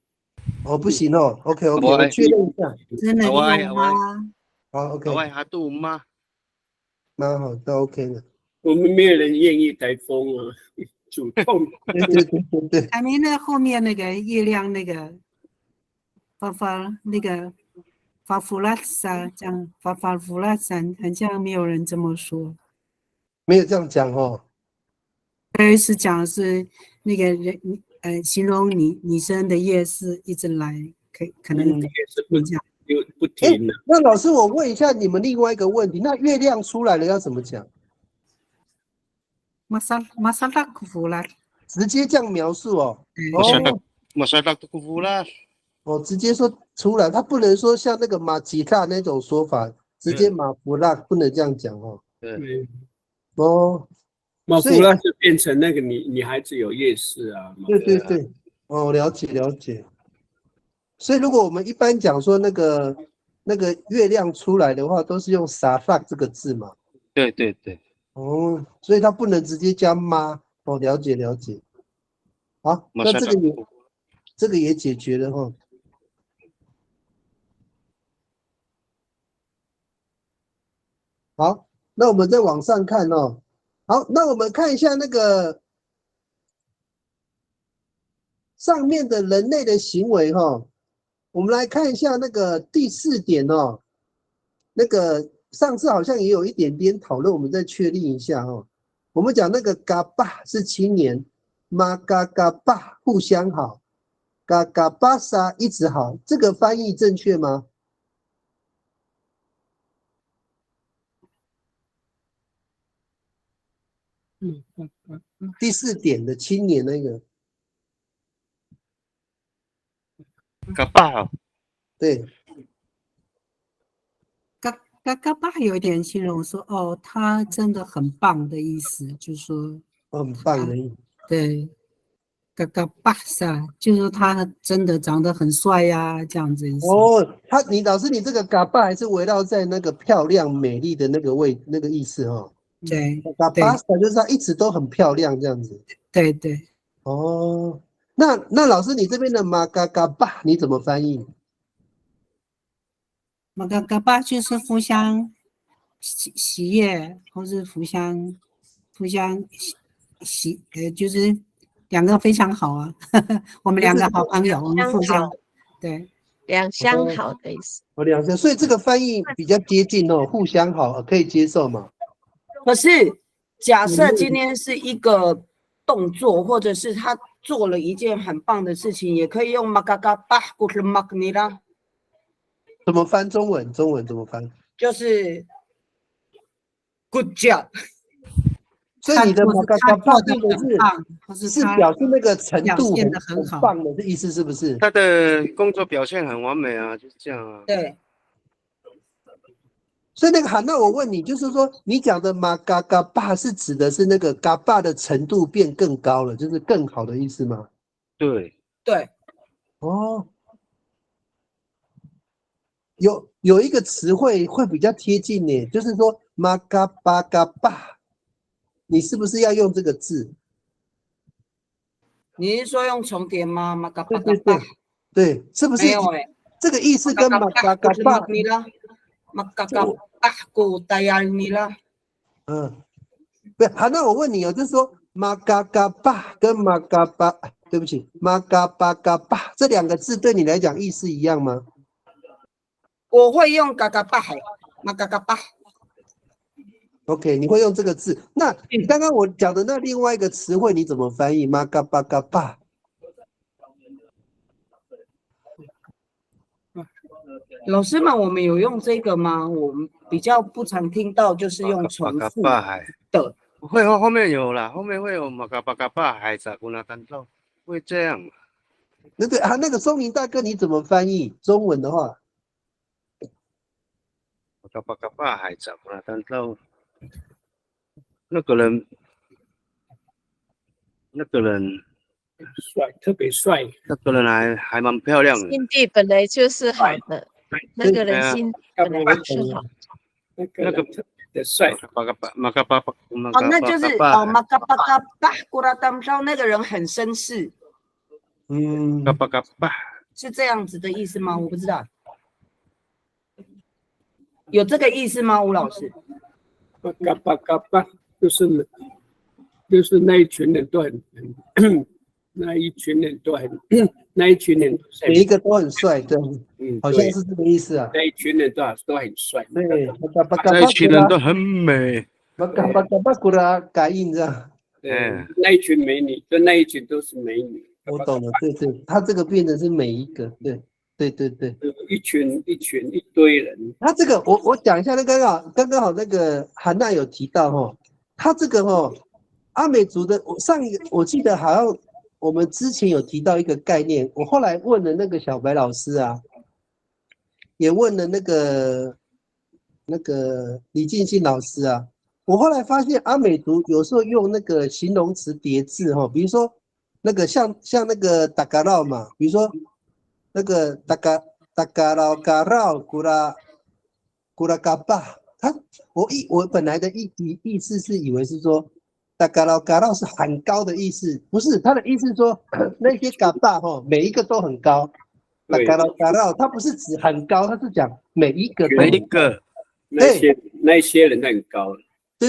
不行OK， 我确认一下。真的用吗？好 OK。还都吗？蛮好，都 OK 的。我们没有人愿意台风主动。对。还没那后面那个月亮那个那个法弗拉萨讲法弗拉萨，好像没有人这么说。没有这样讲是讲是那个人形容女生的夜市一直来，可能也是不停的。那老师，我问一下你们另外一个问题，那月亮出来了要怎么讲？马萨拉库弗拉，直接这样描述马萨拉库弗拉。直接说出来，他不能说像那个马吉萨那种说法，直接马弗拉不能这样讲对。马弗拉就变成那个女孩子有夜市啊。对。了解。所以如果我们一般讲说那个月亮出来的话，都是用萨萨这个字嘛。对。所以他不能直接加妈。了解。好，那这个也解决了好，那我们再往上看好，那我们看一下那个上面的人类的行为哈，我们来看一下那个第4点哦。那个上次好像也有一点点讨论，我们再确定一下哦。我们讲那个嘎巴是青年，马嘎嘎巴互相好，嘎嘎巴萨一直好，这个翻译正确吗？第4点的青年那个，嘎巴，对，嘎嘎巴有一点形容说，哦，他真的很棒的意思，就是说很棒的意思。对，嘎嘎巴萨，就是说他真的长得很帅呀，这样子意思。哦，你老师，你这个嘎巴还是围绕在那个漂亮美丽的那个意思哦。对，嘎巴萨就是他一直都很漂亮这样子。对对。哦，那老师，你这边的马嘎嘎巴你怎么翻译？马嘎嘎巴就是互相喜悦，或是互相就是两个非常好啊，我们两个好朋友，我们互相对两相好的意思。哦，两相，所以这个翻译比较接近哦，互相好，可以接受嘛？可是假设今天是一个动作，或者是他做了一件很棒的事情，也可以用马嘎嘎巴古克马克尼拉。怎么翻中文？中文怎么翻？就是 good job。所以你的马嘎嘎巴这个是表示那个程度很棒的意思，是不是？他的工作表现很完美啊，就是这样啊。对。所以那个那我问你，就是说你讲的马嘎嘎巴是指的是那个嘎巴的程度变更高了，就是更好的意思吗？对。对。哦。有一个词汇会比较贴近呢，就是说马嘎巴嘎巴，你是不是要用这个字？你是说用重叠吗？马嘎巴嘎巴，对，是不是？没有这个意思跟马嘎嘎巴，马嘎嘎巴古达亚尼拉。不，好，那我问你哦，就是说马嘎嘎巴跟马嘎巴，对不起，马嘎巴嘎巴这2个字对你来讲意思一样吗？我会用嘎嘎巴海，马嘎嘎巴。OK， 你会用这个字。那刚刚我讲的那另外一个词汇你怎么翻译？马嘎巴嘎巴。老师们，我们有用这个吗？我们比较不常听到，就是用重复的。会后面有啦，后面会有马嘎巴嘎巴海咋古那单照，会这样。对啊，那个松明大哥你怎么翻译中文的话？马嘎巴嘎巴海咋古那单照，那个人帅，特别帅。那个人还蛮漂亮的。心地本来就是好的，那个人心本来就是好。那个的帅。马嘎巴巴。哦，那就是哦，马嘎巴嘎巴古拉当照那个人很绅士。嘎巴嘎巴。是这样子的意思吗？我不知道。有这个意思吗，吴老师？嘎巴嘎巴就是那一群人都很那一群人都很每一个都很帅，对，好像是这个意思啊。那一群人都很帅，对，那一群人都很美。巴古拉改印这样。那一群美女，就那一群都是美女。我懂了，对，他这个变成是每一个，对。一堆人。他这个我讲一下，那刚刚好那个韩娜有提到哈，他这个阿美族的，我记得好像我们之前有提到一个概念，我后来问了那个小白老师啊，也问了那个李进信老师啊，我后来发现阿美族有时候用那个形容词叠字哈，比如说那个像那个达嘎绕嘛，比如说那个达嘎绕古拉嘎巴，我本来的意思是以为是说达嘎绕是很高的意思，不是，他的意思是说那些嘎巴每一个都很高。达嘎绕它不是指很高，它是讲每一个那些人都很高。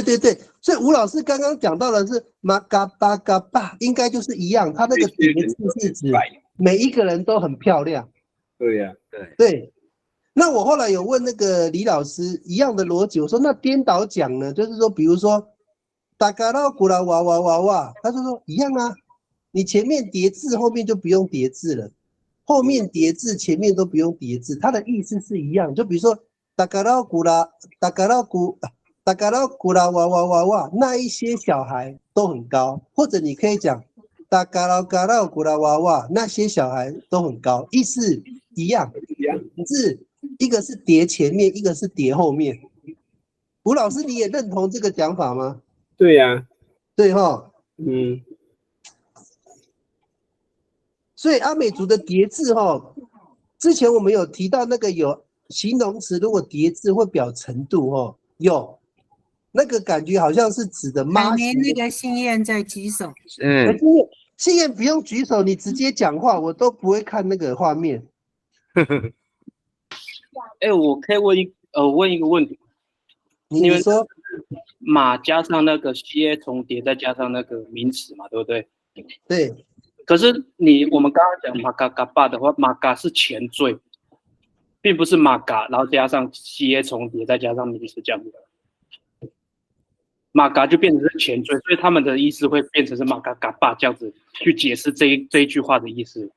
对对对，所以吴老师刚刚讲到的是马嘎巴嘎巴，应该就是一样，他那个叠字是指每一个人都很漂亮。对呀、对。那我后来有问那个李老师一样的逻辑，我说那颠倒讲呢，就是说，比如说大嘎拉古拉哇哇哇哇，他就说一样啊，你前面叠字，后面就不用叠字了，后面叠字，前面都不用叠字，它的意思是一样。就比如说大嘎拉古拉大嘎拉古大嘎拉古拉哇哇哇哇，那一些小孩都很高，或者你可以讲大嘎拉嘎拉古拉哇哇，那些小孩都很高，意思一样，只是一个是叠前面，一个是叠后面。吴老师，你也认同这个讲法吗？对呀、对哈，嗯，所以阿美族的叠字哈，之前我们有提到那个有形容词，如果叠字会表程度哈，有那个感觉好像是指的妈海型的。绵那个心燕在举手，嗯，信燕不用举手，你直接讲话，我都不会看那个画面。哎，我可以问一个问题，你说马加上那个 CA 重叠，再加上那个名词嘛，对不对？对。可是我们刚刚讲马嘎嘎巴的话，马嘎是前缀，并不是马嘎，然后加上 CA 重叠，再加上名词这样子。马嘎就变成是前缀，所以他们的意思会变成是马嘎嘎巴这样子去解释这一句话的意思。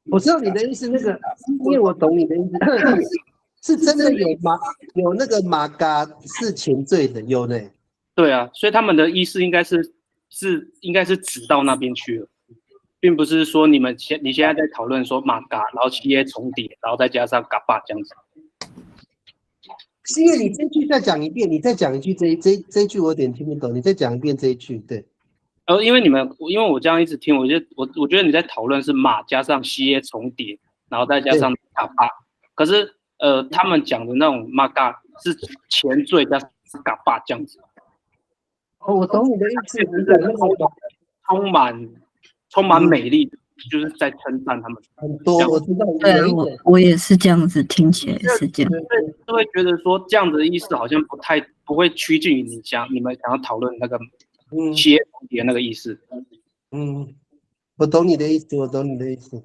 我知道你的意思，那个，因为我懂你的意思，是真的有那个马嘎是前缀的，有呢。对啊，所以他们的意思应该是指到那边去了，并不是说你现在在讨论说马嘎，然后CA重叠，然后再加上嘎巴这样子。是因为你这句再讲一遍，你再讲一句这一句我有点听不懂，你再讲一遍这一句，对。因为我这样一直听，我觉得你在讨论是马加上 CA 重叠，然后再加上嘎巴，可是他们讲的那种马嘎是前缀加上嘎巴这样子。哦，我懂你的意思，你讲那个充满美丽的，就是在称赞他们。很多，我知道。对，我也是这样子，听起来是这样。就会觉得说这样子的意思好像不会趋近于你们想要讨论那个CA重叠那个意思。我懂你的意思，我懂你的意思。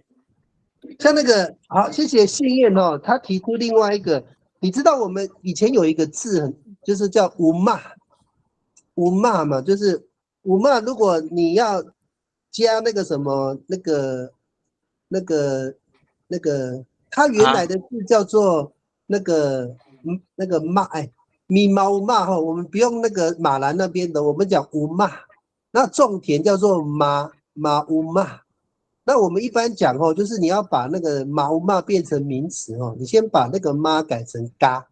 像那个好，谢谢信燕哦，他提出另外一个，你知道我们以前有一个字就是叫无骂嘛，就是无骂，如果你要加那个什么那个，它原来的字叫做那个骂，咪毛无骂哈，我们不用那个马兰那边的，我们讲无骂，那种田叫做马无骂。那我们一般讲哦，就是你要把那个马无骂变成名词哦，你先把那个妈改成嘎，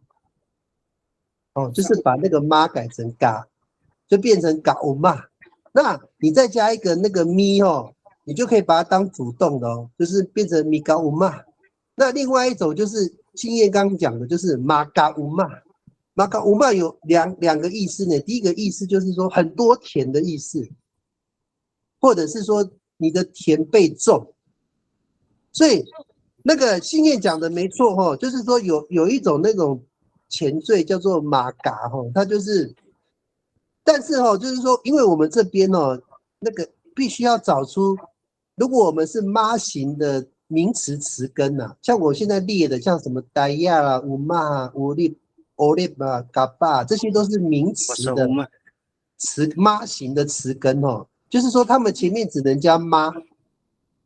哦，就是把那个妈改成嘎，就变成嘎无骂。那你再加一个那个咪哦，你就可以把它当主动的哦，就是变成咪嘎无骂。那另外一种就是青燕刚刚讲的，就是马嘎无骂。马嘎无骂有两个意思呢。第一个意思就是说很多田的意思，或者是说你的田被种。所以那个信燕讲的没错哦，就是说有一种那种前缀叫做马嘎哦，它就是。但是就是说，因为我们这边那个必须要找出，如果我们是妈型的名词词根啊，像我现在列的，像什么呆亚啦、乌妈、乌力、欧力啊、嘎巴，这些都是名词的妈型的词根就是说他们前面只能加妈，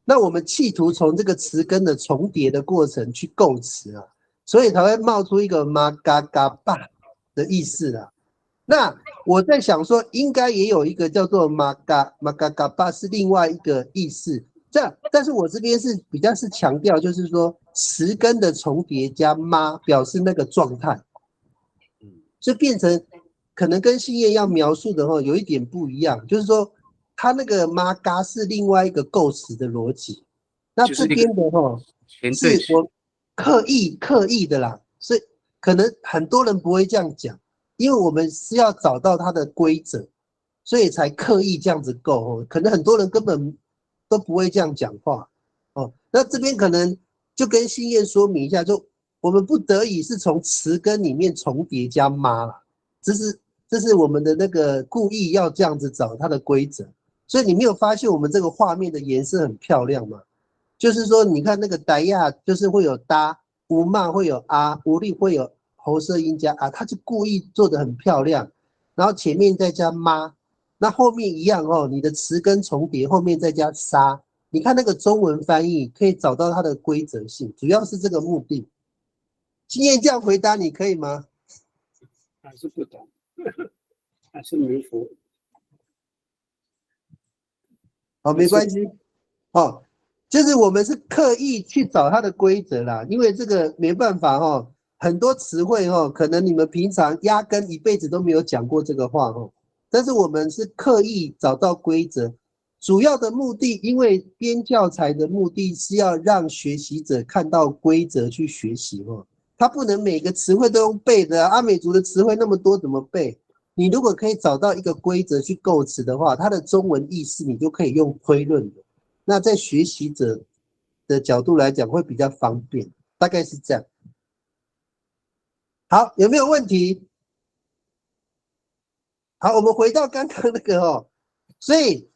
那我们企图从这个词根的重叠的过程去构词啊，所以才会冒出一个妈嘎嘎巴的意思啦。那我在想说，应该也有一个叫做马嘎嘎巴是另外一个意思。但是我这边是比较是强调，就是说词根的重叠加妈表示那个状态，就变成可能跟信燕要描述的有一点不一样，就是说它那个马嘎是另外一个构词的逻辑。那这边的是我刻意的啦，所以可能很多人不会这样讲。因为我们是要找到它的规则，所以才刻意这样子构可能很多人根本都不会这样讲话那这边可能就跟信燕说明一下，就我们不得已是从词根里面重叠加妈啦，这是我们的那个故意要这样子找它的规则。所以你没有发现我们这个画面的颜色很漂亮吗？就是说，你看那个傣亚就是会有哒，无骂会有啊，无力会有喉舌音加啊，它就故意做得很漂亮，然后前面再加妈，那后面一样哦，你的词根重叠，后面再加沙。你看那个中文翻译可以找到它的规则性，主要是这个目的。经验这样回答你可以吗？还是不懂，还是迷糊。好，没关系。哦，就是我们是刻意去找它的规则啦，因为这个没办法哦，很多词汇哦，可能你们平常压根一辈子都没有讲过这个话哦，但是我们是刻意找到规则。主要的目的，因为编教材的目的是要让学习者看到规则去学习哦，他不能每个词汇都用背的啊，阿美族的词汇那么多怎么背？你如果可以找到一个规则去构词的话，它的中文意思你就可以用推论的，那在学习者的角度来讲会比较方便，大概是这样。好，有没有问题？好，我们回到刚刚那个哦，所以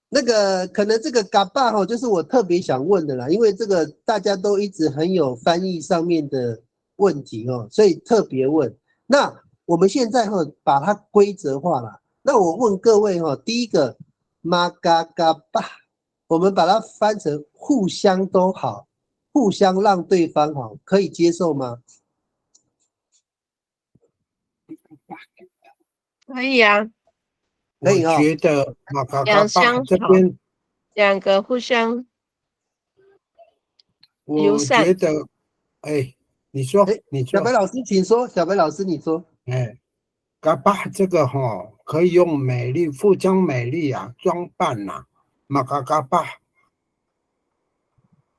那个可能这个嘎巴哈，就是我特别想问的啦，因为这个大家都一直很有翻译上面的问题哦，所以特别问。那我们现在哈把它规则化了。那我问各位哈，第一个马嘎嘎巴，我们把它翻成互相都好，互相让对方好，可以接受吗？可以啊，可以哦。我觉得马嘎嘎巴两相好，这边，两个互相友我善。觉得，哎，你说，你说，小白老师请说，小白老师你说。哎，嘎巴这个哈、可以用美丽、富江美丽啊，装扮呐、马嘎嘎巴。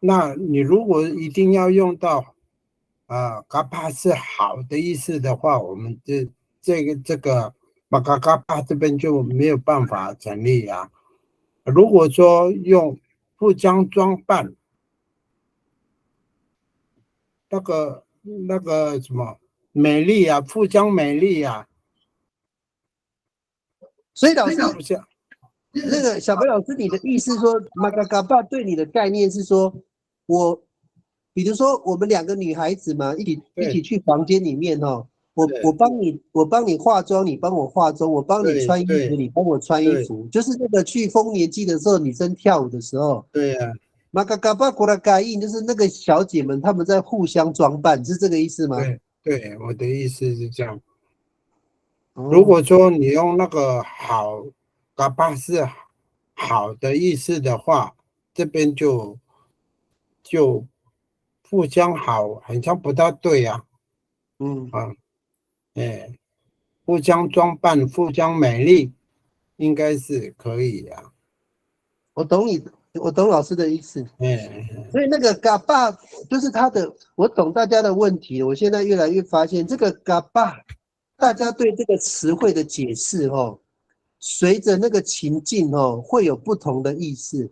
那你如果一定要用到嘎巴是好的意思的话，我们这个马嘎嘎巴这边就没有办法成立啊。如果说用富江装扮，那个什么美丽啊，富江美丽啊，所以老师不是那个小白老师，你的意思说，马嘎嘎巴对你的概念是说，比如说我们两个女孩子嘛，一起去房间里面哦，我帮你化妆，你帮我化妆，我帮你穿衣服，你帮我穿衣服，就是那个去丰年祭的时候，女生跳舞的时候，对呀、马嘎嘎巴古拉嘎印就是那个小姐们她们在互相装扮，是这个意思吗？对，我的意思是这样。哦如果说你用那个好嘎巴是好的意思的话，这边就互相好，好像不大对呀、互相装扮、互相美丽，应该是可以呀、我懂老师的意思。所以那个嘎巴就是他的，我懂大家的问题。我现在越来越发现，这个嘎巴，大家对这个词汇的解释哦，随着那个情境哦，会有不同的意思。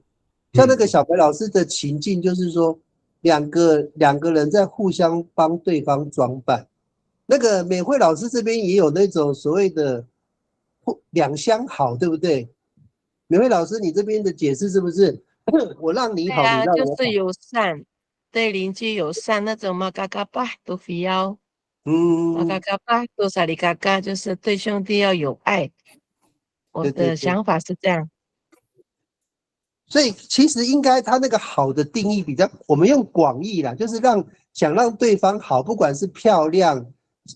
像那个小白老师的情境，就是说两个人在互相帮对方装扮。那个美惠老师这边也有那种所谓的两相好，对不对？美惠老师，你这边的解释是不是？我让你好，对啊，你让我好。就是友善，对邻居友善那种嘛，嘎嘎巴都非要，嘛嘎嘎巴都萨里嘎嘎，就是对兄弟要有爱。我对对对的想法是这样。所以其实应该他那个好的定义比较，我们用广义啦，就是想让对方好，不管是漂亮，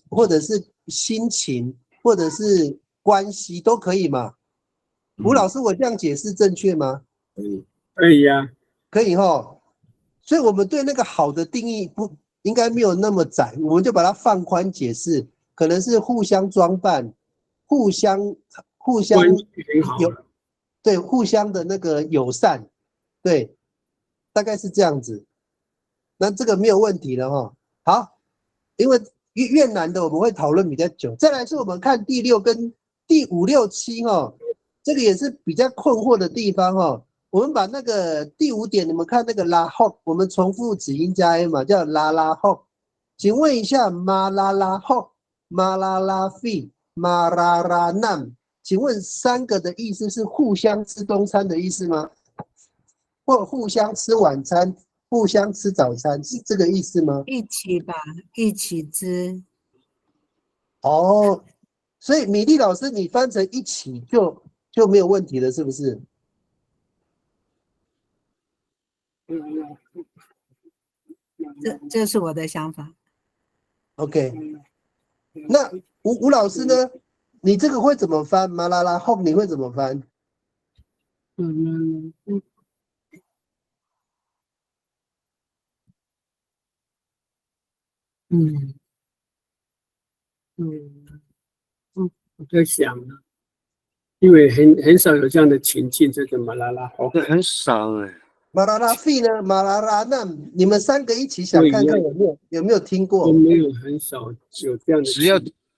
或者是心情，或者是关系都可以嘛。吴老师，我这样解释正确吗？可以呀，可以齁。所以我们对那个好的定义不应该没有那么窄，我们就把它放宽解释，可能是互相装扮，互相有，对，互相的那个友善，对，大概是这样子。那这个没有问题了齁。好，因为越南的我们会讨论比较久，再来是我们看第6跟第5、6、7齁，这个也是比较困惑的地方齁。我们把那个第5点，你们看那个拉后，我们重复子音加 a 嘛，叫拉后。请问一下，马拉拉后、马拉拉费、马拉拉难，请问三个的意思是互相吃中餐的意思吗？或互相吃晚餐、互相吃早餐，是这个意思吗？一起吧，一起吃。哦，所以米粒老师，你翻成一起就没有问题了，是不是？这是我的想法。OK， 那吴老师呢？你这个会怎么翻？马拉拉后你会怎么翻？我在想啊，因为很少有这样的情境，这个马拉拉后很少哎。马拉拉费呢？马拉拉那你们三个一起想看看有没有听过？我没有，很少有这样的。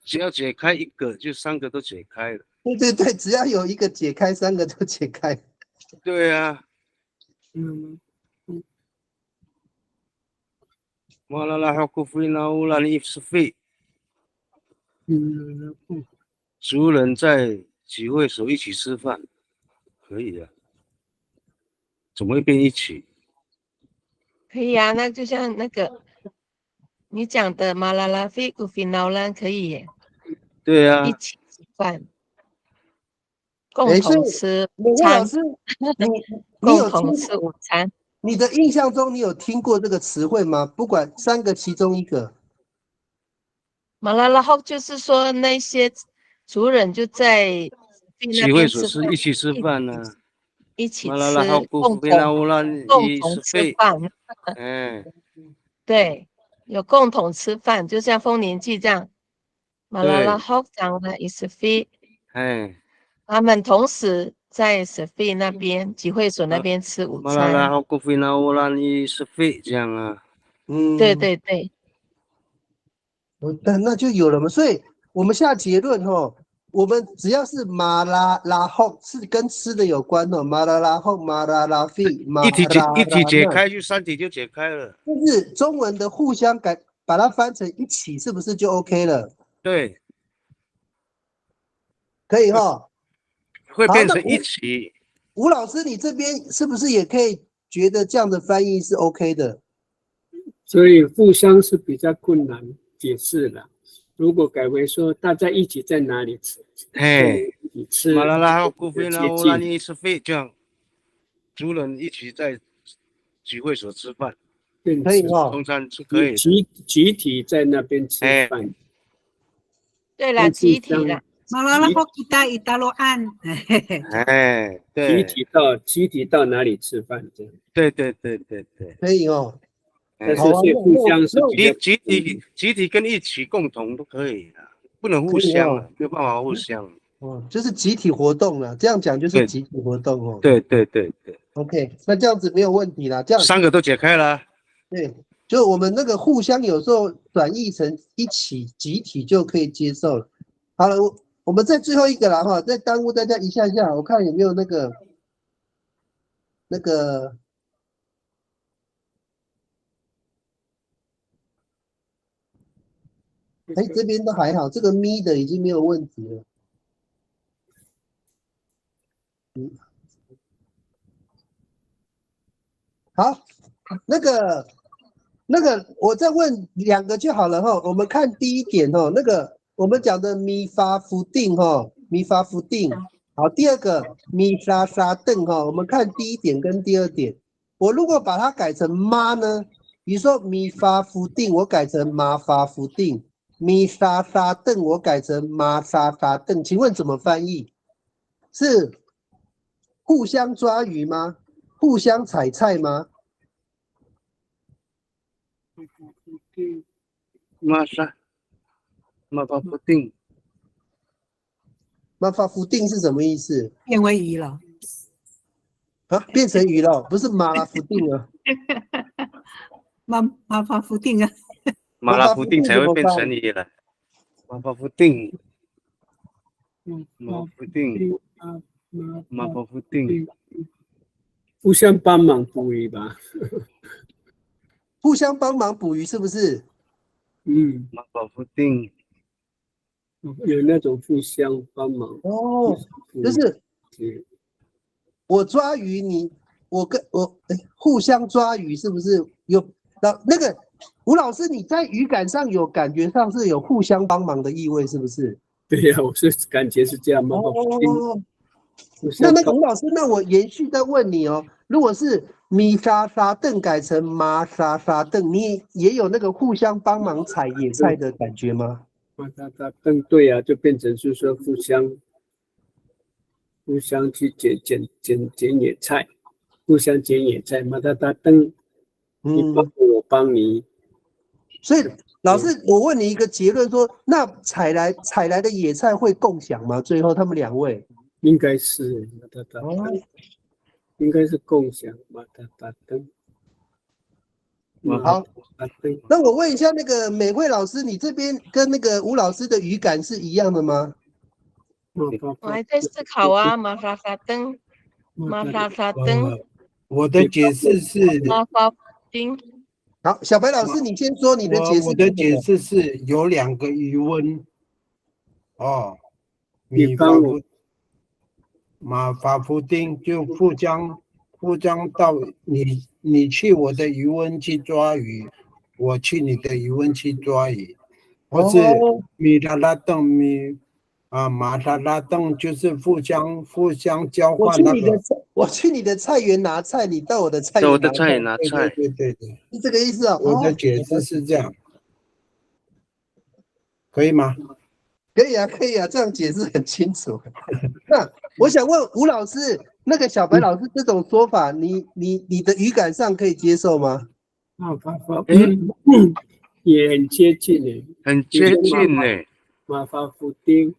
只要解开一个，就三个都解开了。对，只要有一个解开，三个都解开。对啊。马拉拉哈库菲那乌拉尼斯费。族人在集会所一起吃饭，可以啊。怎么会变一起？可以啊，那就像那个你讲的马拉拉费古菲劳兰可以耶。对啊，一起吃饭，共同吃午餐，共同吃午餐。你的印象中，你有听过这个词汇吗？不管三个其中一个。马拉拉后就是说那些族人就在集会所是一起吃饭呢。一起吃，共同吃饭。对，有共同吃饭，就像丰年祭这样。马拉拉后长了伊斯菲，他们同时在斯菲那边集会所那边吃午餐。马拉拉后古菲那乌拉伊斯菲这样啊。对。那就有了嘛。所以我们下结论哦。我们只要是马拉拉后是跟吃的有关哦，马拉拉后、马拉拉费、一体解开就三体就解开了。就是中文的互相把它翻成一起，是不是就 OK 了？对，可以哈。会变成一起。吴老师，你这边是不是也可以觉得这样的翻译是 OK 的？所以互相是比较困难解释的。如果改为说大家一起在哪里吃，吃马拉拉古菲那乌拉尼斯费这样，族人一起在集会所吃饭，可以哦，中餐是可以集体在那边吃饭。对了，集体了。马拉拉后一大罗岸。对，集体到哪里吃饭这样？对，可以哦。但是互相是集体跟一起共同都可以的，不能互相了，没有办法互相。就是集体活动了，这样讲就是集体活动哦。对。OK， 那这样子没有问题啦，这样三个都解开了。对，就我们那个互相有时候转译成一起、集体就可以接受了。好了，我们再最后一个啦哈，再耽误大家一下下，我看有没有那个。这边都还好，这个咪的已经没有问题了。好，那个，我再问两个就好了哈。我们看第一点哦，那个我们讲的咪发福定哈，咪发福定。好，第二个咪沙沙邓哈，我们看第一点跟第二点。我如果把它改成妈呢，比如说咪发福定，我改成妈发福定。咪沙沙邓，我改成妈沙沙邓，请问怎么翻译？是互相抓鱼吗？互相采菜吗？马发福定。马发福定是什么意思？变为鱼了。啊，变成鱼了，不是马拉福定了。马发福定啊。马拉福定才会变成鱼了。马发福定。互相帮忙捕鱼吧。互相帮忙捕鱼是不是？马法夫定有那种互相帮忙哦，就是我抓鱼，我互相抓鱼，是不是有那个吴老师你在语感上有感觉上是有互相帮忙的意味，是不是？对呀，我是感觉是这样嘛。那个吴老师，那我延续再问你哦，如果是咪沙沙凳改成麻沙沙凳，你也有那个互相帮忙采野菜的感觉吗？麻沙沙凳对啊，就变成是说互相去捡野菜，互相捡野菜。麻沙沙凳，你帮我帮你。所以老师，我问你一个结论说，那采来的野菜会共享吗？最后他们两位应该是应该是共享马达达灯。好，那我问一下那个美惠老师，你这边跟那个吴老师的语感是一样的吗？我还在思考啊，马沙沙灯，马沙沙灯。我的解释是马法丁。好，小白老师，你先说你的解释。我的解释是有2个余温。哦，米法夫马法夫丁就互相到你去我的余温去抓鱼，我去你的余温去抓鱼，或是米拉拉邓马拉拉邓就是互相交换那个。我去你的菜园拿菜，你到我的菜园拿菜。对，是这个意思啊。我的解释是这样，可以吗？可以啊，这样解释很清楚。那我想问吴老师，那个小白老师这种说法，你的语感上可以接受吗？也很接近诶，很接近诶。马法夫丁，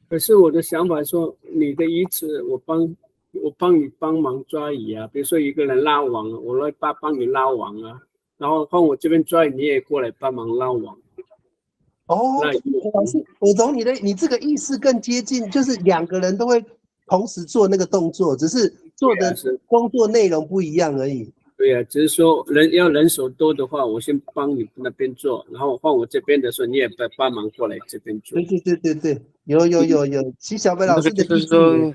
可是我的想法说，你的鱼池我帮你帮忙抓鱼啊，比如说一个人拉网，我来帮你拉网啊，然后换我这边抓鱼，你也过来帮忙拉网。哦，老师，我懂你这个意思更接近，就是2个人都会同时做那个动作，只是做的工作内容不一样而已。对啊，只是说人手多的话，我先帮你那边做，然后换我这边的时候，你也帮忙过来这边做。对，有，其实小白老师的意思说，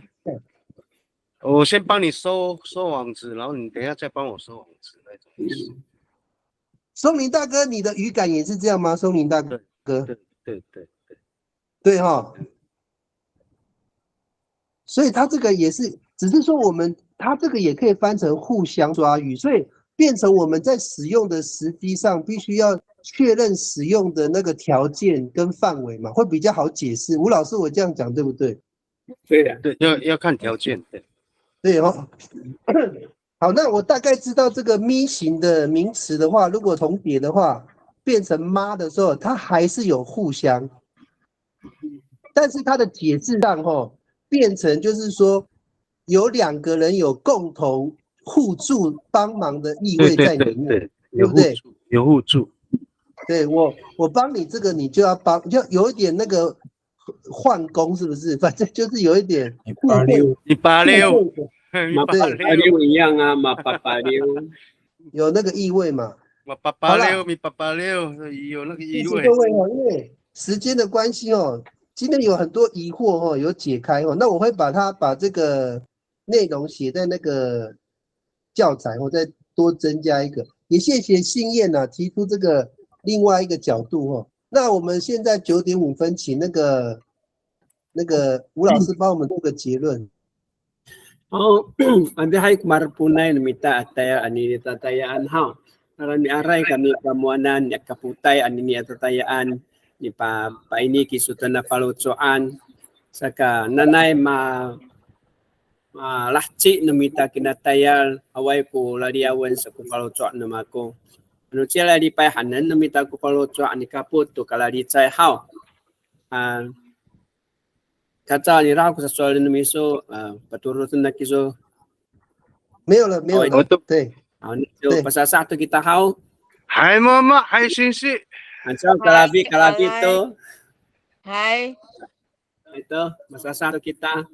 我先帮你收网子，然后你等一下再帮我收网子那种意思。松林大哥，你的语感也是这样吗？松林大哥，对哈。所以他这个也是，只是说他这个也可以翻成互相抓鱼，所以变成我们在使用的时机上必须要确认使用的那个条件跟范围嘛，会比较好解释。吴老师，我这样讲对不对？对的，对，要看条件，对哦。好，那我大概知道这个咪型的名词的话，如果重叠的话，变成妈的时候，它还是有互相，但是它的解释上变成就是说有2个人有共同互助帮忙的意味在里面，对不对？有互助。对，我帮你这个，你就要帮，就有一点那个换工，是不是？反正就是有一点186，马886一样啊，马886有那个意味嘛？马886，米886有那个意味。各位因为时间的关系今天有很多疑惑有解开那我会把这个内容写在那个教材再多增加一个，也谢谢信燕提出这个另外一个角度那我们现在9点5分，请那个吴老师帮我们做个结论。Anda hai marpunai namita ataya ani tatayaan ha. Aran ni aray kami kamuanan ya kaputai ani ni tatayaan ni pa ini kisutan na palutsoan saka nanay lahci namita kinatayal away ko lariawan sa kupalutsoan namako. Ano sila di pa hanan namita kupalutsoan ni kaput to kalari tsai hao. 他照你绕过说的那么说，把多罗那个说没有了，对，好，你就pasal satu kita hau. Hai mama, hai sisi. Macam kalabi tu. Hai. Itu pasal satu kita.